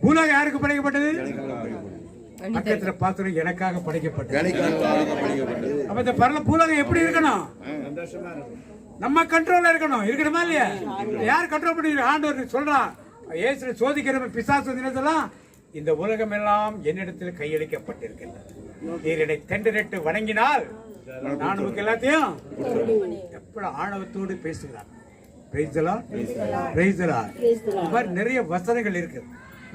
பூலோகம் யாருக்கு படைக்கப்பட்டது? பக்கத்துல பார்த்து எனக்காக படைக்கப்பட்டது. அப்ப இந்த பூலோகம் எப்படி இருக்கணும்? நம்ம கண்ட்ரோல்ல இருக்கணுமா இல்லையா? யார் கண்ட்ரோல் பண்ணி? ஆண்டவர் சொல்றான், இயேசு சோதிக்கிற பிசாசு தினத்தெல்லாம் இந்த உலகம் எல்லாம் என்னிடத்தில் கையளிக்கப்பட்டிருக்கின்றது, நீர் என்னை தெண்டரிட்டு வணங்கினால் நான் உங்களுக்கு எல்லாத்தையும் எப்படி ஆணவத்தோடு பேசுகிறார். Price the Lord, praise the Lord. இந்த மாதிரி நிறைய வசனங்கள் இருக்கு.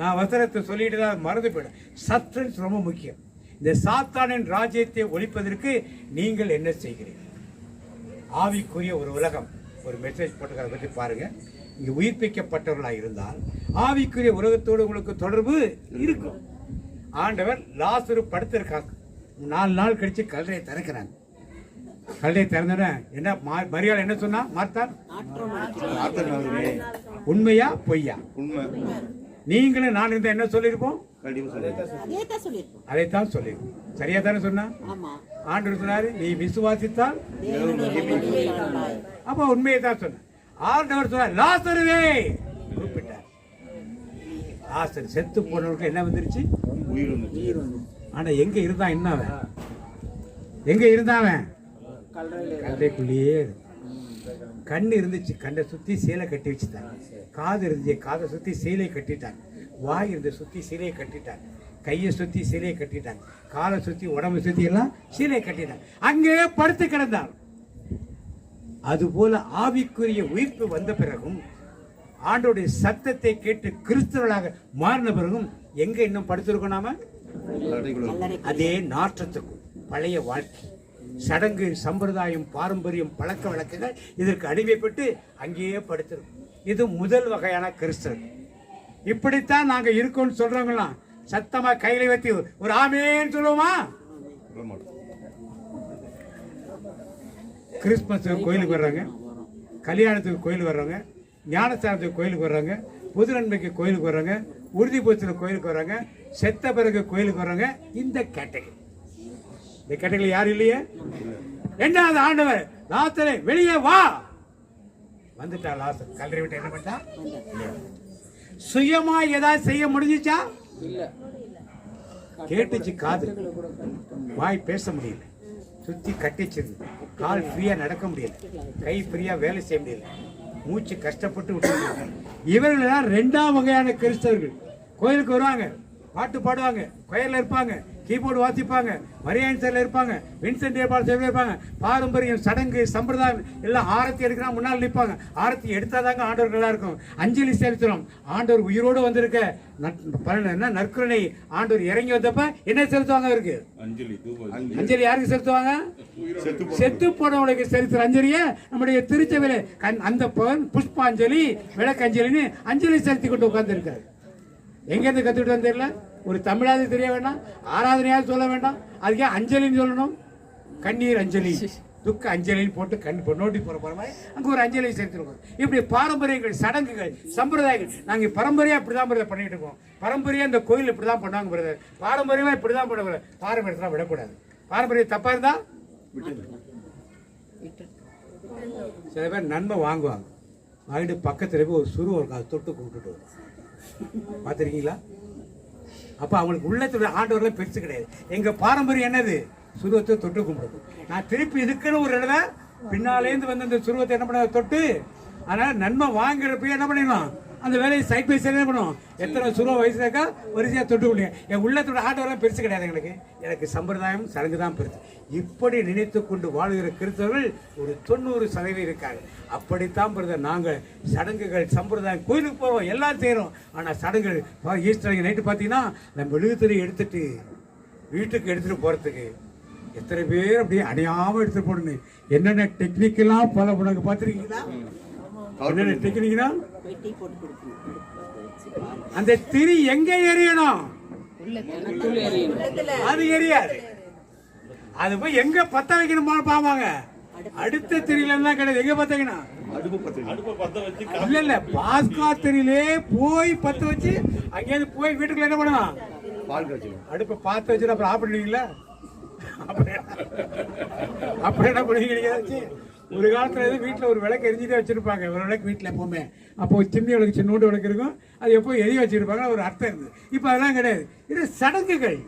நான் வசனத்தை சொல்லிட்டு தான் மறந்து போயிடும். சஸ்பென்ஸ் ரொம்ப முக்கியம். இந்த சாத்தானின் ராஜ்யத்தை ஒழிப்பதற்கு நீங்கள் என்ன செய்கிறீர்கள்? ஆவிக்குரிய ஒரு உலகம், ஒரு மெசேஜ் போட்டு பற்றி பாருங்க. இங்க உயிர்ப்பிக்கப்பட்டவர்களாக இருந்தால் ஆவிக்குரிய உலகத்தோடு உங்களுக்கு தொடர்பு இருக்கும். ஆண்டவர் லாசரு படுத்திருக்காங்க, 4 நாள் கழிச்சு கல்லறையை திறக்கிறாங்க. கல்லறையை திறந்த என்ன மரியாதை என்ன சொன்னா? மார்த்தாள் உண்மையா பொய்யா? நீங்களும் நான் இருந்தா என்ன சொல்லிருப்போம்? அதைத்தான் சொல்லிருப்போம். சரியா தானே சொன்னா? ஆண்டவர் சொன்னாரு, நீ விசுவாசித்தால் அப்ப உண்மையை தான் சொன்ன. ஆண்டவர் சொன்னார், லாசருவே கூப்பிட்டார். லாசர் செத்து போனவருக்கு என்ன வந்துருச்சு? உயிர் வந்து. ஆனா எங்க இருந்தான்? என்ன எங்க இருந்தாவன்? கல்லைக்குள்ளேயே. கண்ணு இருந்துச்சு, கண்ணை சுத்தி சேலை கட்டி வச்சுட்டாங்க. காது இருந்துச்சு, காதை சுத்தி சேலையை கட்டிட்டாங்க. வாய் இருந்து சுத்தி சீலையை கட்டிட்டாங்க. கையை சுத்தி சீலையை கட்டிட்டாங்க. காலை சுத்தி உடம்பு சுத்தி எல்லாம் சீலையை கட்டிட்டாங்க. அங்கேயே படுத்து கிடந்தார். அதுபோல ஆவிக்குரிய உயிர்ப்பு வந்த பிறகும், ஆண்டோடைய சத்தத்தை கேட்டு கிறிஸ்தவர்களாக மாறின பிறகும் எங்க இன்னும் படுத்திருக்கோம் நாம? அதே நாற்றத்துக்கும் பழைய வாழ்க்கை, சடங்கு, சம்பிரதாயம், பாரம்பரியம், பழக்க வழக்கங்கள் இதற்கு அடிமைப்பட்டு அங்கேயே படுத்திருக்கும். இது முதல் வகையான கிறிஸ்தவர்கள். இப்படித்தான் நாங்க இருக்கோம்னு சொல்றவங்களாம் சத்தமா கையில வைத்து ஒரு ஆமேன்னு சொல்லுவோமா? கிறிஸ்துமஸ் கோயிலுக்கு வர்றாங்க, கல்யாணத்துக்கு கோயிலுக்கு வர்றாங்க, ஞானஸ்தானத்துக்கு கோயிலுக்கு வர்றாங்க, புது நன்மைக்கு கோயிலுக்கு வர்றாங்க, உறுதி பூச்சல் கோயிலுக்கு வர்றாங்க, செத்த பிறகு கோயிலுக்கு வர்றாங்க. இந்த கேட்டகரி, இந்த கேட்டகரி யாரும் இல்லையே. ரெண்டாவது ஆண்டவர், லாசரே வெளியே வா. வந்துட்டா லாசர். கல்லறை விட்டு என்ன பண்ணா? சுயமா ஏதாவது செய்ய முடிஞ்சிச்சா? கேட்டுச்சு காது, வாய் பேச முடியல, சுத்தி கட்டிச்சிருந்து, கால் ஃப்ரீயா நடக்க முடியல, கை ஃப்ரீயா வேலை செய்ய முடியல, மூச்சு கஷ்டப்பட்டு விட்டு. இவர்கள் தான் 2ஆம் வகையான கிறிஸ்தவர்கள். கோயிலுக்கு வருவாங்க, பாட்டு பாடுவாங்க, கொயர்ல இருப்பாங்க, கீபோர்டு வாசிப்பாங்க, மரியாதைல இருப்பாங்க, வின்சென்ட் ஏற்பாடு செய்ய இருப்பாங்க, பாரம்பரியம், சடங்கு, சம்பிரதாயம் எல்லாம் ஆரத்தி எடுக்கிறா முன்னால் நிற்பாங்க. ஆரத்தி எடுத்தாதாங்க ஆண்டவர் நல்லா இருக்கும். அஞ்சலி செலுத்துறோம். ஆண்டவர் உயிரோடு வந்திருக்க நற்கருணை ஆண்டவர் இறங்கி வந்தப்ப என்ன செலுத்துவாங்க? அவருக்கு அஞ்சலி. யாருக்கு செலுத்துவாங்க? செத்து போனவங்களுக்கு செலுத்துற அஞ்சலியை நம்முடைய திருச்சபையில அந்த புஷ்பாஞ்சலி, விளக்கஞ்சலின்னு அஞ்சலி செலுத்தி கொண்டு உட்கார்ந்து இருக்காரு. எங்க இருந்து கத்துக்கிட்டு வந்து தெரியல. ஒரு தமிழாவது தெரிய வேண்டாம், ஆராதனையாவது சொல்ல வேண்டாம், அதுக்கே அஞ்சலின்னு சொல்லணும். கண்ணீர் அஞ்சலி, துக்க அஞ்சலின்னு போட்டு நோட்டி போற மாதிரி அங்க ஒரு அஞ்சலி செலுத்திருக்கோம். இப்படி பாரம்பரியங்கள், சடங்குகள், சம்பிரதாயங்கள் நாங்க பரம்பரையா இப்படிதான் பண்ணிட்டு இருக்கோம். பரம்பரையா இந்த கோயில் இப்படிதான் பண்ணுவாங்க பிரதர், பாரம்பரியமா இப்படிதான் பண்ண. பாரம்பரியத்தை விடக்கூடாது. பாரம்பரியம் தப்பா இருந்தா சில பேர் நன்மை வாங்குவாங்க, வாங்கிட்டு பக்கத்துல போய் ஒரு சுரு ஒரு தொட்டு கும்பிட்டுட்டு வரும். பார்த்துருக்கீங்களா? அப்ப அவங்களுக்கு உள்ளத்துல ஆண்டவர்கள் பெருசு கிடையாது. எங்க பாரம்பரியம் என்னது? சுருவத்தை தொட்டு கும்பிடுது. நான் திருப்பி இதுக்குன்னு ஒரு பின்னாலேருந்து வந்து அந்த சுருவத்தை என்ன பண்ண தொட்டு, அதனால நன்மை வாங்குறப்ப என்ன பண்ணிடணும்? அந்த வேலையை சைட் பை சைடு பண்ணுவோம். எத்தனை சுருவ வயசுனாக்கா வரிசையாக தொட்டு விடுங்க. என் உள்ளத்தோட ஆட்டோலாம் பெருசு கிடையாது, எனக்கு சம்பிரதாயம் சடங்கு தான் பெருசு. இப்படி நினைத்து கொண்டு வாழ்கிற கிறிஸ்தவர்கள் ஒரு 90% இருக்காங்க. அப்படித்தான் பிரதர் நாங்கள் சடங்குகள் சம்பிரதாயம் கோயிலுக்கு போவோம், எல்லாம் செய்கிறோம். ஆனால் சடங்குகள் ஈஸ்டர் நைட்டு பார்த்தீங்கன்னா நம்ம மெழுகுத்திரை எடுத்துட்டு வீட்டுக்கு எடுத்துகிட்டு போகிறதுக்கு எத்தனை பேர் அப்படியே அணியாமல் எடுத்துகிட்டு போடணும். என்னென்ன டெக்னிக்கெல்லாம் ஃபாலோ பண்ணாங்க பார்த்துருக்கீங்களா? என்னென்ன டெக்னிக்னா அந்த திரி எங்க எரியணும், அது எரியாது. அது போய் எங்க பத்த வைக்கணுமா பாப்பாங்க. அடுத்த திரியில எல்லாம் கிடையாது. எங்க பத்த வைக்கணும்? இல்ல இல்ல, பாஸ்கா திரியிலே போய் பத்த வச்சு அங்கேயிருந்து போய் வீட்டுக்குள்ள என்ன பண்ணணும்? அடுப்பை பார்த்து வச்சு அப்புறம் ஆஃப் பண்ணுவீங்களா? அப்படி என்ன பண்ணுவீங்க? ஒரு காலத்துல வீட்டில் ஒரு விளக்கு எரிஞ்சுட்டே வச்சிருப்பாங்க. ஒரு விளக்கு வீட்டில் எப்பவுமே அப்போ சின்ன விளக்கு சின்னோண்டு விளக்கு இருக்கும், அது எப்போ எரிய வச்சிருப்பாங்க, ஒரு அர்த்தம் இருந்தது. இப்போ அதெல்லாம் கிடையாது. இது சடங்குகள்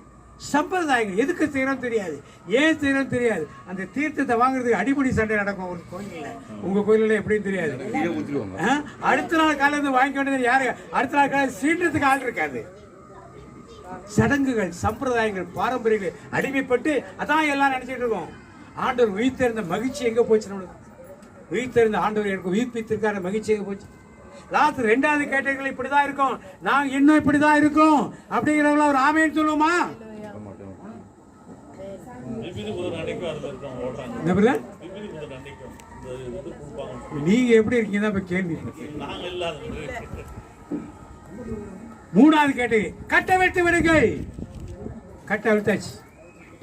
சம்பிரதாயங்கள். எதுக்கு செய்யறோம் தெரியாது, ஏன் செய்யறோம் தெரியாது. அந்த தீர்த்தத்தை வாங்குறதுக்கு அடிப்படை சண்டை நடக்கும் ஒரு கோயிலில். உங்க கோயிலில் எப்படின்னு தெரியாது. அடுத்த நாள் காலையில் இருந்து வாங்கிக்க வேண்டியது யாரு? அடுத்த நாள் காலையில் சீன்றதுக்கு ஆள் இருக்காது. சடங்குகள் சம்பிரதாயங்கள் பாரம்பரியங்கள் அடிமைப்பட்டு அதான் எல்லாம் நினைச்சிட்டு இருக்கோம். ஆண்டவர் உயிர்த்தெழுந்த மகிழ்ச்சி எங்க போச்சு? நம்மளுக்கு உயிர்த்தெழுந்த ஆண்டவர் எனக்கு உயிர்ப்பித்திருக்கான மகிழ்ச்சி எங்க போச்சு? லாஸ்ட் 2வது கேட்டகரிகள் இப்படிதான் இருக்கும், நாங்க இன்னும் இப்படிதான் இருக்கோம் அப்படிங்கிறவங்கள ஒரு ஆமேன்னு சொல்லுவோமா? நீங்க எப்படி இருக்கீங்க இப்ப கேள்வி. 3வது கேட்டகரி கட்டவிழ்த்து விடுங்கள். கட்டவிழ்த்தாச்சு.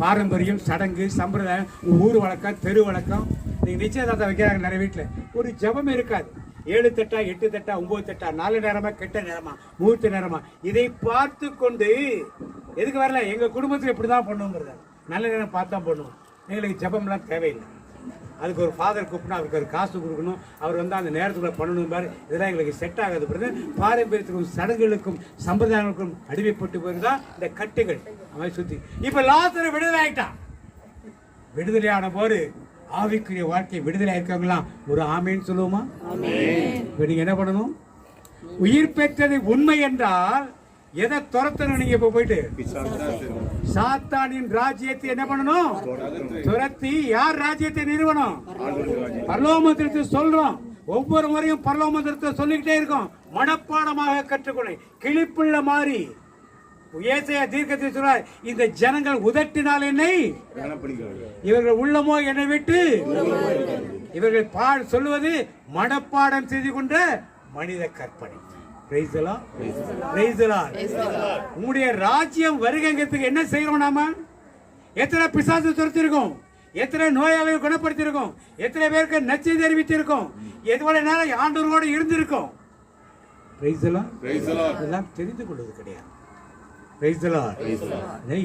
பாரம்பரியம் சடங்கு சம்பிரதாயம் ஊர் வழக்கம் தெரு வழக்கம். நீங்க நிச்சயதார்த்தம் வைக்கிறாங்க நிறைய வீட்டில், ஒரு ஜபம் இருக்காது. 7 தட்டா 8 தட்டா 9 தட்டா 4 நேரமா கெட்ட நேரமா முகூர்த்த நேரமா இதை பார்த்து கொண்டு எதுக்கு வரல? எங்க குடும்பத்தில் இப்படிதான் பண்ணுவோங்கிறத நல்ல நேரம் பார்த்து தான் பண்ணுவோம். எங்களுக்கு ஜபம்லாம் தேவையில்லை. அதுக்கு ஒரு ஃபாதர் கூப்பிடணும், அவருக்கு ஒரு காசு கொடுக்கணும், அவர் வந்து அந்த நேரத்துக்குள்ள பண்ணணும் பாரு. இதெல்லாம் எங்களுக்கு செட் ஆகாது. பாரம்பரியத்துக்கும் சடங்குகளுக்கும் சம்பிரதாயங்களுக்கும் அடிமைப்பட்டு போயிருந்தா இந்த கட்டுகள் அவன் சுத்தி. இப்ப லாசரு விடுதலை ஆயிட்டான். விடுதலையான போது ஆவிக்குரிய வாழ்க்கை விடுதலை இருக்கவங்களாம் ஒரு ஆமேன்னு சொல்லுவோமா? இப்ப நீங்க என்ன பண்ணணும்? உயிர் பெற்றது உண்மை என்றால் எதை துரத்தணும்? நீங்க இப்ப போயிட்டு சாத்தானின் ராஜ்யத்தை என்ன பண்ணணும்? துரத்தி யார் ராஜ்யத்தை நிறுவனம்? பரலோகமந்திரத்தை சொல்றோம். ஒவ்வொரு முறையும் பரலோகமந்திரத்தை சொல்லிக்கிட்டே இருக்கோம். மனப்பாடமாக கற்றுக்கொள்ள கிளிப்புள்ள மாறி ஏசாயா தீர்க்கதரிசி சொல்றார், இந்த ஜனங்கள் உதட்டினால் என்னை, இவர்கள் உள்ளமோ என்னை விட்டு, இவர்கள் சொல்லுவது மனப்பாடம் செய்து கொண்ட மனித கற்பனை. உங்களுடைய ராஜ்யம் வருகைங்கிறதுக்கு என்ன செய்யறோம்? நாம எத்தனை பிசாசு துரத்திருக்கோம், எத்தனை நோயாளிகளை குணப்படுத்திருக்கோம், எத்தனை பேருக்கு நச்செய்தி தெரிவித்திருக்கோம், எவ்வளவு நேரம் ஆண்டவரோடு இருந்திருக்கோம். எல்லாம் தெரிந்து கொள்வது கிடையாது.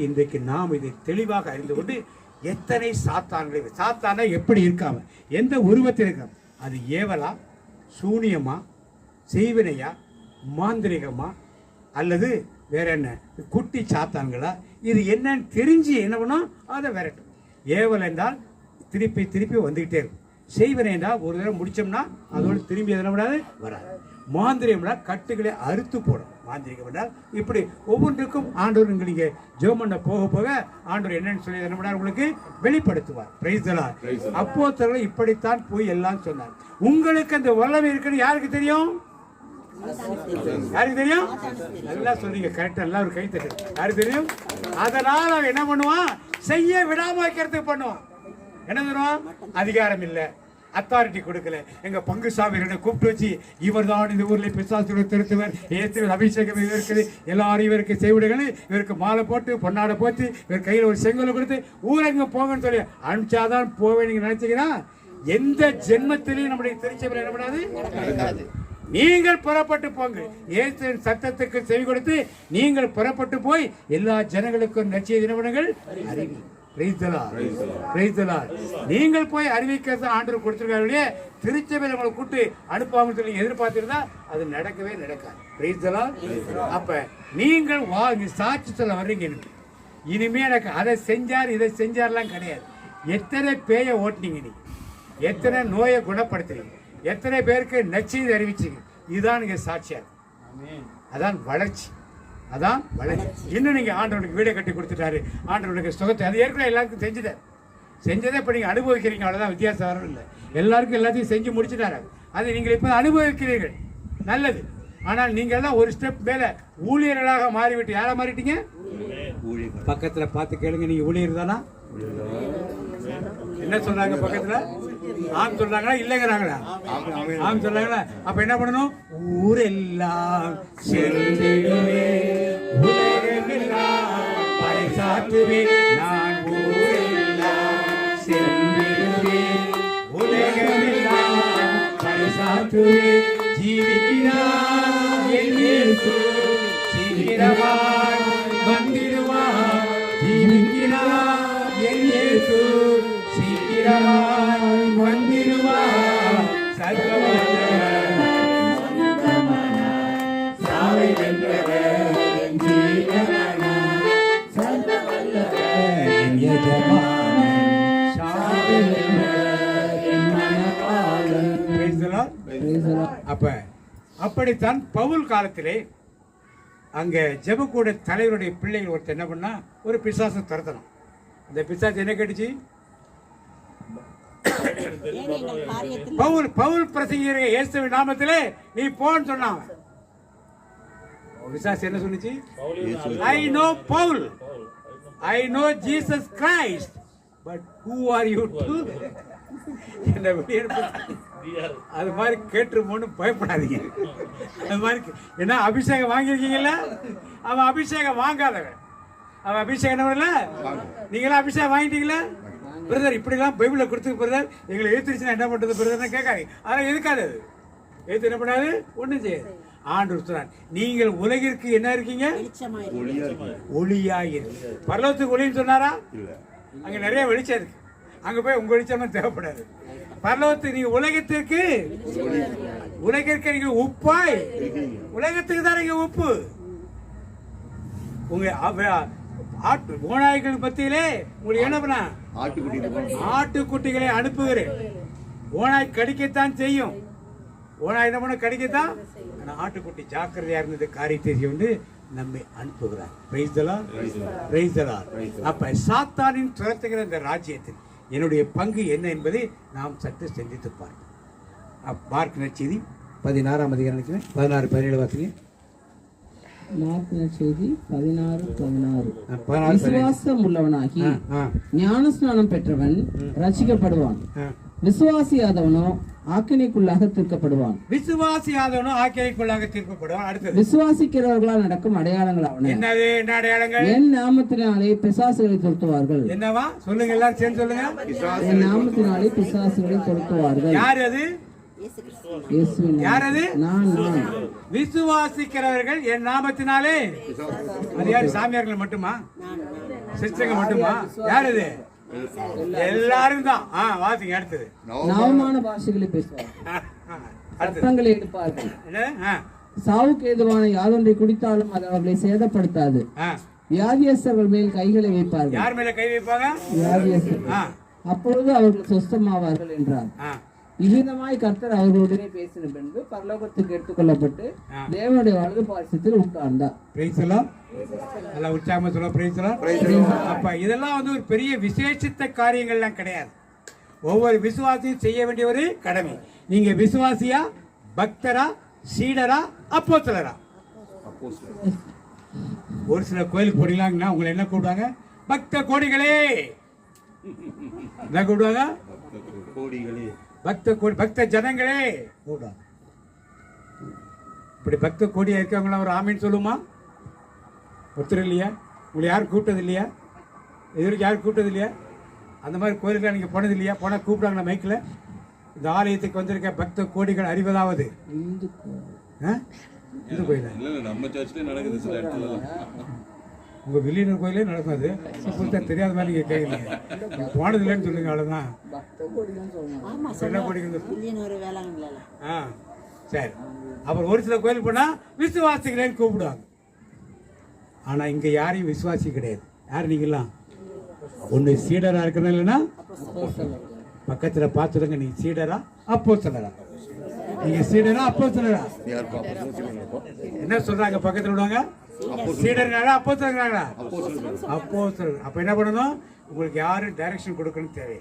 இன்றைக்கு நாம் இதை தெளிவாக அறிந்து கொண்டு எத்தனை சாத்தானை எப்படி இருக்காம எந்த உருவத்தில் இருக்க, அது ஏவலா சூனியமா செய்வினையா மாந்திரிகமா அல்லது வேற என்ன குட்டி சாத்தான்களா, இது என்னன்னு தெரிஞ்சு என்ன பண்ணும்? அதை விரட்டும். ஏவல் என்றால் திருப்பி திருப்பி வந்துகிட்டே இருக்கும். செய்வினை என்றால் ஒரு தடவை முடிச்சோம்னா அதோடு திரும்பி எதனா விடாது வராது. மாந்திரிகம்னா கட்டுகளை அறுத்து போடும். மாந்திரிகம் என்றால் இப்படி ஒவ்வொன்றுக்கும் ஆண்டவர் நீங்க ஜெபம் பண்ண போக போக ஆண்டவர் என்னன்னு சொல்லி என்ன பண்ணார்? உங்களுக்கு வெளிப்படுத்துவார். Praise the Lord. அப்போஸ்தலர்கள் இப்படித்தான் போய் எல்லாம் சொன்னார். உங்களுக்கு அந்த வல்லமை இருக்குன்னு யாருக்கு தெரியும்? யாருக்கு தெரியும்? நல்லா சொன்னீங்க, கரெக்டா. எல்லாம் ஒரு கை தட்டு. யாருக்கு தெரியும்? அதனால அவன் என்ன பண்ணுவான்? செய்ய விடாம வைக்கிறதுக்கு பண்ணுவான். என்ன பண்ணுவான்? அதிகாரம் இல்ல, அத்தாரிட்டி கொடுக்கல. எங்க பங்கு சாமிகளை கூப்பிட்டு வச்சு, இவர் தான் இந்த ஊர்ல பிசாசுகளை திருத்துவர், ஏற்று அபிஷேகம் இருக்குது, எல்லாரும் இவருக்கு செய்விடுகள், இவருக்கு மாலை போட்டு பொன்னாடை போச்சு, இவர் கையில் ஒரு செங்கோலை கொடுத்து ஊரங்க போங்கன்னு சொல்லி அனுப்பிச்சாதான் போவேன். நீங்க நினைச்சீங்கன்னா எந்த ஜென்மத்திலையும் நம்முடைய திருச்சபையில் என்ன பண்ணாது? நீங்கள் புறப்பட்டு போங்க. இயேசுவின் சத்தத்துக்கு செவி கொடுத்து நீங்கள் புறப்பட்டு போய் எல்லா ஜனங்களுக்கும் நற்செய்தி நிறுவனங்கள் அறிவி. நீங்கள் போய் அறிவிக்க ஆண்டவர் கொடுத்திருக்காரு. திருச்சபையில் உங்களை கூட்டு அனுப்பாமல் சொல்லி எதிர்பார்த்திருந்தா அது நடக்கவே நடக்காது. அப்ப நீங்கள் சாட்சி சொல்ல வர்றீங்க. இனிமே எனக்கு அதை செஞ்சார் இதை செஞ்சார்லாம் கிடையாது. எத்தனை பேயை ஓட்டினீங்க, நீங்க எத்தனை நோயை குணப்படுத்துறீங்க, எத்தனை பேருக்கு நச்செய்தி அறிவிச்சீங்க, இதுதான் நீங்க சாட்சியா. அதான் வளர்ச்சி. அதான் வளர்ச்சி. இன்னும் நீங்க ஆண்டவனுக்கு வீடை கட்டி கொடுத்துட்டாரு, ஆண்டவனுக்கு சுகத்தை, அது ஏற்கனவே எல்லாருக்கும் செஞ்சதே இப்போ நீங்கள் அனுபவிக்கிறீங்க, அவ்வளோதான், வித்தியாசம் வரும் இல்லை. எல்லாருக்கும் எல்லாத்தையும் செஞ்சு முடிச்சுட்டாரு, அது நீங்கள் இப்போ அனுபவிக்கிறீர்கள், நல்லது. ஆனால் நீங்கள் தான் ஒரு ஸ்டெப் மேலே ஊழியர்களாக மாறிவிட்டு யாரா மாறிட்டீங்க? பக்கத்தில் பார்த்து கேளுங்க, நீங்கள் ஊழியர் தானா? என்ன சொல்றாங்க பக்கத்தில்? ஆம் சொல்றாங்களா இல்லைங்கிறாங்களா? ஆம் சொல்றாங்களா? அப்ப என்ன பண்ணணும்? ஊரெல்லாம் செல்லுவே, உலகமெல்லாம் பறைசாற்றுவே, நான் ஊரெல்லாம் செல்லுவே, உலகமெல்லாம் பறைசாற்றுவே, ஜீவிக்கிறார் என் இயேசு, சீக்கிரமாய் வந்திடுவார், ஜீவிக்கிறார் என் இயேசு, சீக்கிரமாய் வந்திடுவார், சர்வவல்லவர் சாவை வென்றவர் என் ஜீவனானார், சர்வவல்லவர் என் எஜமானன், சாவை வென்றவர் என் மனவாளன். Praise the Lord. அப்படித்தான் பவுல் காலத்திலே அங்க ஜெபக்கூட தலைவருடைய பிள்ளைகள் ஒருத்தர் என்ன பண்ணா, ஒரு பிசாசை துரத்தணும். அந்த பிசாசு என்ன கேட்டுச்சு? பவுல் பிரசங்கிற இயேசுவின் நாமத்திலே நீ போன்னு சொன்னான். பிசாசு என்ன சொன்னுச்சு? I know Paul, I know Jesus Christ, but who are you to? என்ன அது மாதிரி கேட்டுருமோன்னு பயப்படாதீங்க. அது மாதிரி என்ன அபிஷேகம் வாங்கியிருக்கீங்கல்ல, அவன் அபிஷேகம் வாங்காதவன், அவன் அபிஷேகம் என்ன பண்ணல, நீங்களாம் அபிஷேகம் வாங்கிட்டீங்களா? பிரதர் இப்படிலாம் பைபிளை கொடுத்து பிரதர் எங்களை எழுத்துருச்சுன்னா என்ன பண்றது பிரதர்னு கேட்காதீங்க. அதெல்லாம் எதுக்காது, அது எழுத்து என்ன பண்ணாது, ஒன்றும் செய்யாது. ஆண்டவர் சொல்றார், நீங்கள் உலகிற்கு என்ன இருக்கீங்க? ஒளியா இருக்கு. பரலோகத்துக்கு ஒளின்னு சொன்னாரா? அங்க நிறைய வெளிச்சம் இருக்கு, அங்க போய் உங்க வெளிச்சமா தேவைப்படாது. பரலோகத்துக்கு நீங்க உலகத்திற்கு, உலகிற்கு நீங்க உப்பாய், உலகத்துக்கு தான் நீங்க உப்பு. உங்க ஓநாய்கள் மத்தியிலே உங்களுக்கு என்ன பண்ண, ஆட்டுக்குட்டிகளை அனுப்புகிறேன். ஓநாய் கடிக்கத்தான் செய்யும், ஓநாய் என்ன பண்ண, கடிக்கத்தான். ஆட்டுக்குட்டி ஜாக்கிரதையா இருந்தது காரியத்தை வந்து நம்மை அனுப்புகிறார். Price the Lord, praise the Lord. அப்ப சாத்தானின் துரத்துகிற இந்த ராஜ்யத்தில் என்னுடைய பங்கு என்ன என்பதை நாம் சற்று சிந்தித்து பார்ப்போம். மார்க் நற்செய்தி 16ஆம் அதிகாரம் 16-17 வாசிங்க. மார்க் நற்செய்தி 16:16. விசுவாசம் உள்ளவனாகி ஞானஸ்நானம் பெற்றவன் ரட்சிக்கப்படுவான், விசுவாசியாதவனோ ஆக்கினைக்குள்ளாக தீர்க்கப்படுவான். விசுவாசியாதவனோ ஆக்கினைக்குள்ளாக தீர்க்கப்படுவான். அடுத்தது, விசுவாசிக்கிறவர்களால் நடக்கும் அடையாளங்கள் அவனே. என்னது, என்ன அடையாளங்கள்? என் நாமத்தினாலே பிசாசுகளை துரத்துவார்கள். என்னவா சொல்லுங்க, எல்லாரும் சேர்ந்து சொல்லுங்க. என் நாமத்தினாலே பிசாசுகளை துரத்துவார்கள். யார் அது? யார் அது? நான். விசுவாசிக்கிறவர்கள் என் நாமத்தினாலே. அது யாரு? சாமியார்கள் மட்டுமா? சிஸ்டர்கள் மட்டுமா? யார் அது? எல்லாரும் தான். வாசிங்க. அடுத்தது, நவமான பாஷைகளை பேசுவார்கள், அர்த்தங்களை எடுப்பார்கள், சாவுக்கு ஏதுவான யாதொன்றை குடித்தாலும் அது அவர்களை சேதப்படுத்தாது, வியாதியஸ்தர்கள் மேல் கைகளை வைப்பார்கள். யார் மேல கை வைப்பாங்க? வியாதியஸ்தர்கள். அப்பொழுது அவர்கள் சொஸ்தமாவார்கள் என்றார். இவ்விதமாய் கர்த்தர் அவர்களுடனே பேசின பின்பு பரலோகத்துக்கு எடுத்துக்கொள்ளப்பட்டு தேவனுடைய வலது பாரிசத்தில் உட்கார்ந்தார். உற்சாகமா சொல்ல பிரைஸ் தி லார்ட். அப்ப இதெல்லாம் வந்து ஒரு பெரிய விசேஷித்த காரியங்கள்லாம் கிடையாது. ஒவ்வொரு விசுவாசியும் செய்ய வேண்டிய ஒரு கடமை. நீங்க விசுவாசியா, பக்தரா, சீடரா, அப்போஸ்தலரா? ஒரு சில கோயிலுக்கு போறீங்களா, உங்களை என்ன கூப்பிடுவாங்க? பக்த கோடிகளே. என்ன கூப்பிடுவாங்க? பக்த ஜனங்களே கூப்பிடுவாங்க. இப்படி பக்த கோடியா இருக்கவங்களா ஒரு ஆமீன் சொல்லுமா? ஒருத்தர் இல்லையா? உங்களை யாரும் கூப்பிட்டது இல்லையா? இதுவரைக்கும் யாரும் கூப்பிட்டது இல்லையா? அந்த மாதிரி கோயிலுக்கு நீங்கள் போனது இல்லையா? போனால் கூப்பிட்டாங்களா மைக்கில்? இந்த ஆலயத்துக்கு வந்திருக்க பக்த கோடிகள் அறிவதாவது இந்து கோயில் நம்ம சர்ச்சில் நடக்குது, சில இடத்துல உங்கள் வில்லியனர் கோயிலே நடக்காது. புதுசாக தெரியாத மாதிரி நீங்கள் கேட்குறீங்க. போனது இல்லைன்னு சொல்லுங்க, அவ்வளோதான். சரி. அப்புறம் ஒரு சில கோயிலுக்கு போனால் விசுவாசிகளேன்னு கூப்பிடுவாங்க. ஆனால் இங்கே யாரையும் விசுவாசி கிடையாது. யார் நீங்களாம்? ஒன்று சீடராக இருக்கிறது, இல்லைன்னா பக்கத்தில் பார்த்துடுங்க, நீ சீடரா அப்போஸ்தலரா? நீங்க சீடரா அப்போஸ்தலரா? யாருப்பா அப்போ என்ன சொல்றாங்க பக்கத்துல உள்ளவங்க? சீடர்களா அப்போஸ்தலர்களா? அப்போஸ்தலர். அப்ப என்ன பண்ணணும்? உங்களுக்கு யாரு டைரக்ஷன் கொடுக்கணும் தேவை.